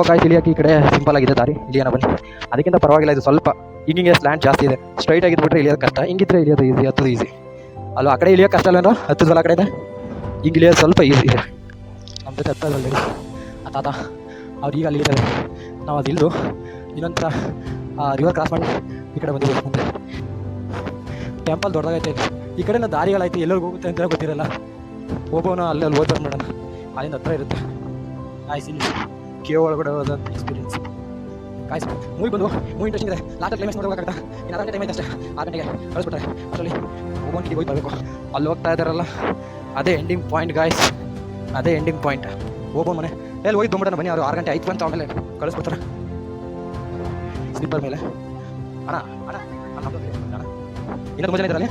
Speaker 3: ಗಾಯ್ಸ್ ಇಳಿಯೋಕೆ ಈ ಕಡೆ ಸಿಂಪಲ್ ಆಗಿದೆ ದಾರಿ, ಇಳಿಯೋಣ ಬನ್ನಿ. ಅದಕ್ಕಿಂತ ಪರವಾಗಿಲ್ಲ, ಇದು ಸ್ವಲ್ಪ ಹಿಂಗೆ ಸ್ಲ್ಯಾಂಟ್ ಜಾಸ್ತಿ ಇದೆ. ಸ್ಟ್ರೈಟ್ ಆಗಿದ್ಬಿಟ್ರೆ ಇಳಿಯೋದು ಕಷ್ಟ, ಹಿಂಗಿದ್ರೆ ಇಳಿಯೋದು ಈಸಿ, ಹತ್ತೋದು ಈಸಿ. ಅಲ್ಲೂ ಆ ಕಡೆ ಇಳಿಯೋಕೆ ಕಷ್ಟ ಅಲ್ವೇನೋ, ಹತ್ತದ್ವಲ್ಲ ಆ ಕಡೆ ಇದೆ. ಈಗ ಇಳಿಯೋದು ಸ್ವಲ್ಪ ಈಸಿ ಇದೆ. ನಮ್ಮ ಜೊತೆ ಹತ್ತದಲ್ಲಿ ಆ ತಾತ ಅವ್ರು ಈಗ ಅಲ್ಲಿ ಇದ್ದಾರೆ, ನಾವು ಅದು ಇಲ್ಲದು ಇನ್ನೊಂಥರ ರಿವರ್ ಕ್ರಾಸ್ ಮಾಡಿ ಈ ಕಡೆ ಬಂದಿದ್ದೀವಿ. ಮುಂದೆ ಟೆಂಪಲ್ ದೊಡ್ಡದಾಗೈತೆ, ಈ ಕಡೆಯಿಂದ ದಾರಿಗಳೈತೆ, ಎಲ್ಲರಿಗೂ ಹೋಗುತ್ತೆ ಅಂತ ಗೊತ್ತಿರಲ್ಲ. ಹೋಗೋಣ ಅಲ್ಲಿ ಹೋಗಿ ಬಂದ್ಬಿಡೋಣ, ಅಲ್ಲಿಂದ ಹತ್ರ ಇರುತ್ತೆ. ಕಾಯಿಸಿ ಕೇವ್ ಒಳಗಡೆ ಹೋದಂಥ ಎಕ್ಸ್ಪೀರಿಯನ್ಸ್. ಕಾಯಿಸಿ ಮೂವಿ ಬಂದು ಮೂವಿ ಇಂಟ್ರೆಸ್ಟಿಂಗ್ ಇದೆ. ಲಾಸ್ಟ್ ಕ್ಲೈಮ್ಯಾಕ್ಸ್ ನೋಡೋಕ್ಕಾಗತ್ತಾ? ಇನ್ನು ಅರ್ಧ ಟೈಮ್ ಐತೆ ಅಷ್ಟೇ, 6 ಗಂಟೆಗೆ ಕಳಿಸ್ಬಿಟ್ರೆ ಅಷ್ಟರಲ್ಲಿ ಹೋಗಿ ಬರಬೇಕು. ಅಲ್ಲಿ ಹೋಗ್ತಾ ಇದ್ದಾರಲ್ಲ, ಅದೇ ಎಂಡಿಂಗ್ ಪಾಯಿಂಟ್ ಗಾಯ್ಸ್, ಅದೇ ಎಂಡಿಂಗ್ ಪಾಯಿಂಟ್. ಹೋಗೋ ಮನೆ ಎಲ್ಲಿ ಹೋಗಿ ತೊಗೊಂಬಿಡೋಣ ಬನ್ನಿ. ಅವರು 6 ಗಂಟೆ ಆಯ್ತು ಅಂತ ಆಮೇಲೆ ಕಳಿಸ್ಬಿಡ್ತಾರೆ ಸ್ಲೀಪರ್ ಮೇಲೆ. ಅಣ್ಣ ಅಣ್ಣ ಅಣ್ಣ ಇನ್ನೂ ತುಂಬ ಜನ ಇದ್ದಾರಲ್ಲಿ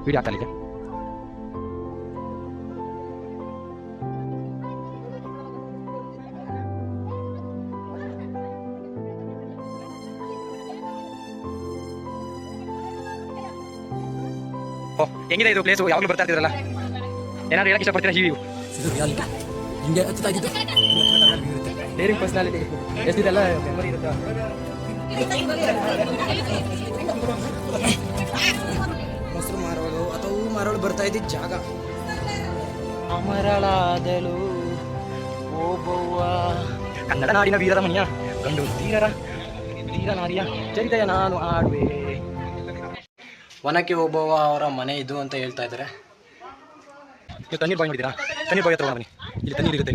Speaker 3: ವೀಡಿಯೋ ಆಗ್ತಾ ಇಲ್ಲಿಗೆ. ಓ ಹೆಂಗಿದೆ ಇದು ಪ್ಲೇಸು? ಯಾವಾಗಲೂ ಬರ್ತಾ ಇರ್ತೀರಲ್ಲ, ಏನಾದ್ರು ಹೇಳಕ್ಕೆ ಇಷ್ಟಪಡ್ತೀರಾ? ಹಿಂಗೆ ಹಚ್ಚಿದಾಗಿದ್ದು ಡೇರಿಂಗ್ ಪರ್ಸನಾಲಿಟಿ ಎಷ್ಟಿದೆಲ್ಲ ಮೆಮೊರಿ ಇರುತ್ತೆ. ಮೊಸರು ಮಾರೋಳು ಅಥವಾ ಹೂ ಮಾರೋಳು ಬರ್ತಾ ಇದ್ದಿದ್ದ ಜಾಗ. ಅಮರಳಾದಲು ಓಬವ್ವ ಕನ್ನಡ ನಾಡಿನ ವೀರರ ಮನೆಯ ಗಂಡು ತೀರರ ತೀರನಾರಿಯ ಚರಿತೆಯ ನಾನು ಆಡುವೆ. ವನಕ್ಕೆ ಓಬವ್ವ ಅವರ ಮನೆ ಇದು ಅಂತ ಹೇಳ್ತಾ ಇದ್ದಾರೆ. ನೀವು ತಣ್ಣೀರು ಬಾಯಿ ನೋಡಿದ್ದೀರಾ? ತಣ್ಣೀರು ಬಾಯಿ ಹತ್ರ ಬನ್ನಿ, ಇಲ್ಲಿ ತಣ್ಣೀರು ಇರುತ್ತೆ.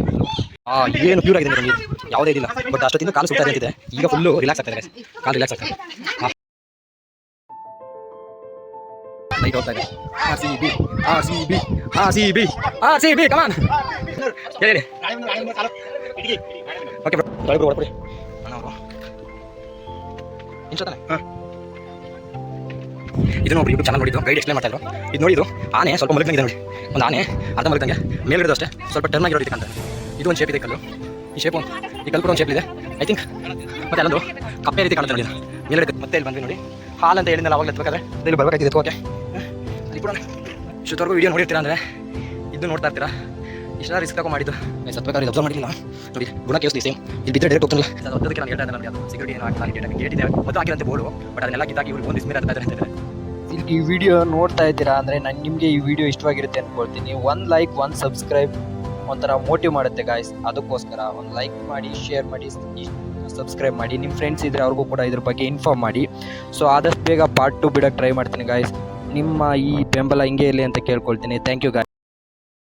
Speaker 3: ಏನು ಪ್ಯೂರ್ ಆಗಿದೆ ನೀರು, ಯಾವುದೇ ಇದಿಲ್ಲ. ಬಟ್ ಅಷ್ಟೊತ್ತಿಂದ ಕಾಲು ಸುತ್ತಾ ಇದೆ, ಈಗ ಫುಲ್ಲು ರಿಲ್ಯಾಕ್ಸ್ ಆಗ್ತಾ ಇದೆ, ಕಾಲು ರಿಲ್ಯಾಕ್ಸ್ ಆಗ್ತದೆ. ಲೈಟ್ ಹೋಗ್ತಾ ಇದೆ. RCB ಕಮಾನ್ ಹೇಳಿ. ಓಕೆ ಬ್ರೋ ಹೊರಪಡಿ ಇದು ನೋಡಿ ಯೂಟ್ಯೂಬ್ ಚಾನಲ್ ನೋಡಿದ್ದು, ಗೈಡ್ ಎಕ್ಸ್ಪ್ಲೇನ್ ಮಾಡ್ತಾ ಇದ್ರು. ಇದು ನೋಡಿದ್ದು ಆನೆ ಸ್ವಲ್ಪ ಮಲಗಿದಂಗಿದೆ ನೋಡಿ, ಒಂದು ಆನೆ ಅರ್ಧ ಮಲಗಿದಂಗೆ ಮೇಲ್ಗಡೆ ಅಷ್ಟೇ ಸ್ವಲ್ಪ ಟರ್ನ್ ಆಗಿರೋದಕ್ಕೆ ಅಂತ. ಇದು ಒಂದು ಶೇಪ್ ಇದೆ ಕಲ್ಲು, ಈ ಶೇಪು ಈ ಕಲ್ಲು ಕೂಡ ಒಂದು ಶೇಪ್ ಇದೆ ಐ ಥಿಂಕ್. ಮತ್ತೆ ಅಲ್ಲೊಂದು ಕಪ್ಪೆ ರೀತಿ ಕಾಣುತ್ತೆ ನೋಡಿ, ಮೇಲ್ಗಡೆ. ಮತ್ತೆ ಇಲ್ಲಿ ಬಂದ್ವಿ ನೋಡಿ, ಹಾಲ್ ಅಂತ ಹೇಳಿದ್ನಲ್ಲ ಅವಾಗಲೇ ಎತ್ಬೇಕಾದ್ರೆ ಇಲ್ಲಿ ಬರ್ಬೇಕಾಯ್ತಿದೆ ಓಕೆ. ಅಲ್ಲಿ ಕೂಡ ಇಷ್ಟೊತ್ತವರೆಗೂ ವೀಡಿಯೋ ನೋಡಿರ್ತೀರಾ ಅಂದರೆ ಇದು ನೋಡ್ತಾ ಇರ್ತೀರಾ. ಇಷ್ಟ ರಿಸ್ಕ್ ತಗೋ ಮಾಡಿದ್ದು ಸತ್ಬೇಕಾದ್ರೆ ಅಬ್ಸರ್ವ್ ಮಾಡಿಲ್ಲ ನೋಡಿ. ಗುಣ ಕೇಳಿಸ್ತೀವಿ ಸೇಮ್ ಇಲ್ಲಿ ಬಿದ್ದರೆ ಡೈರೆಕ್ಟ್ ಹೋಗ್ತಾನಲ್ಲ, ಅದು ಅದಕ್ಕೆ ನಾನು ಹೇಳ್ತಾ ಇದ್ದೆ. ನನಗೆ ಅದು ಸೆಕ್ಯೂರಿಟಿ ಏನು ಹಾಕಿ ಗೇಟ್ ಇದೆ ಮತ್ತು ಹಾಕಿರಂತೆ ಬೋರ್ಡು, ಬಟ್ ಅದನ್ನೆಲ್ಲ ಕಿತ್ತಾಕಿ ಇವ್ರು ಒಂದು ಸ್ಮೇಲ್ ಆಗ್ತಾ ಇದ್ದಾರೆ.
Speaker 1: ಈ ವಿಡಿಯೋ ನೋಡ್ತಾ ಇದ್ದೀರಾ ಅಂದರೆ ನಿಮಗೆ ಈ ವಿಡಿಯೋ ಇಷ್ಟವಾಗಿರುತ್ತೆ ಅಂದ್ಕೊಳ್ತೀನಿ. 1 ಲೈಕ್ 1 ಸಬ್ಸ್ಕ್ರೈಬ್ ಒಂಥರ ಮೋಟಿವ್ ಮಾಡುತ್ತೆ ಗಾಯ್ಸ್. ಅದಕ್ಕೋಸ್ಕರ ಒಂದು ಲೈಕ್ ಮಾಡಿ, ಶೇರ್ ಮಾಡಿ, ಸಬ್ಸ್ಕ್ರೈಬ್ ಮಾಡಿ. ನಿಮ್ಮ ಫ್ರೆಂಡ್ಸ್ ಇದ್ದರೆ ಅವ್ರಿಗೂ ಕೂಡ ಇದ್ರ ಬಗ್ಗೆ ಇನ್ಫಾರ್ಮ್ ಮಾಡಿ. ಸೊ ಆದಷ್ಟು ಬೇಗ ಪಾರ್ಟ್ 2 ಬಿಡೋಕ್ಕೆ ಟ್ರೈ ಮಾಡ್ತೀನಿ ಗಾಯ್ಸ್. ನಿಮ್ಮ ಈ ಬೆಂಬಲ ಹಿಂಗೆ ಇರಲಿ ಅಂತ ಕೇಳ್ಕೊಳ್ತೀನಿ. Thank you guys.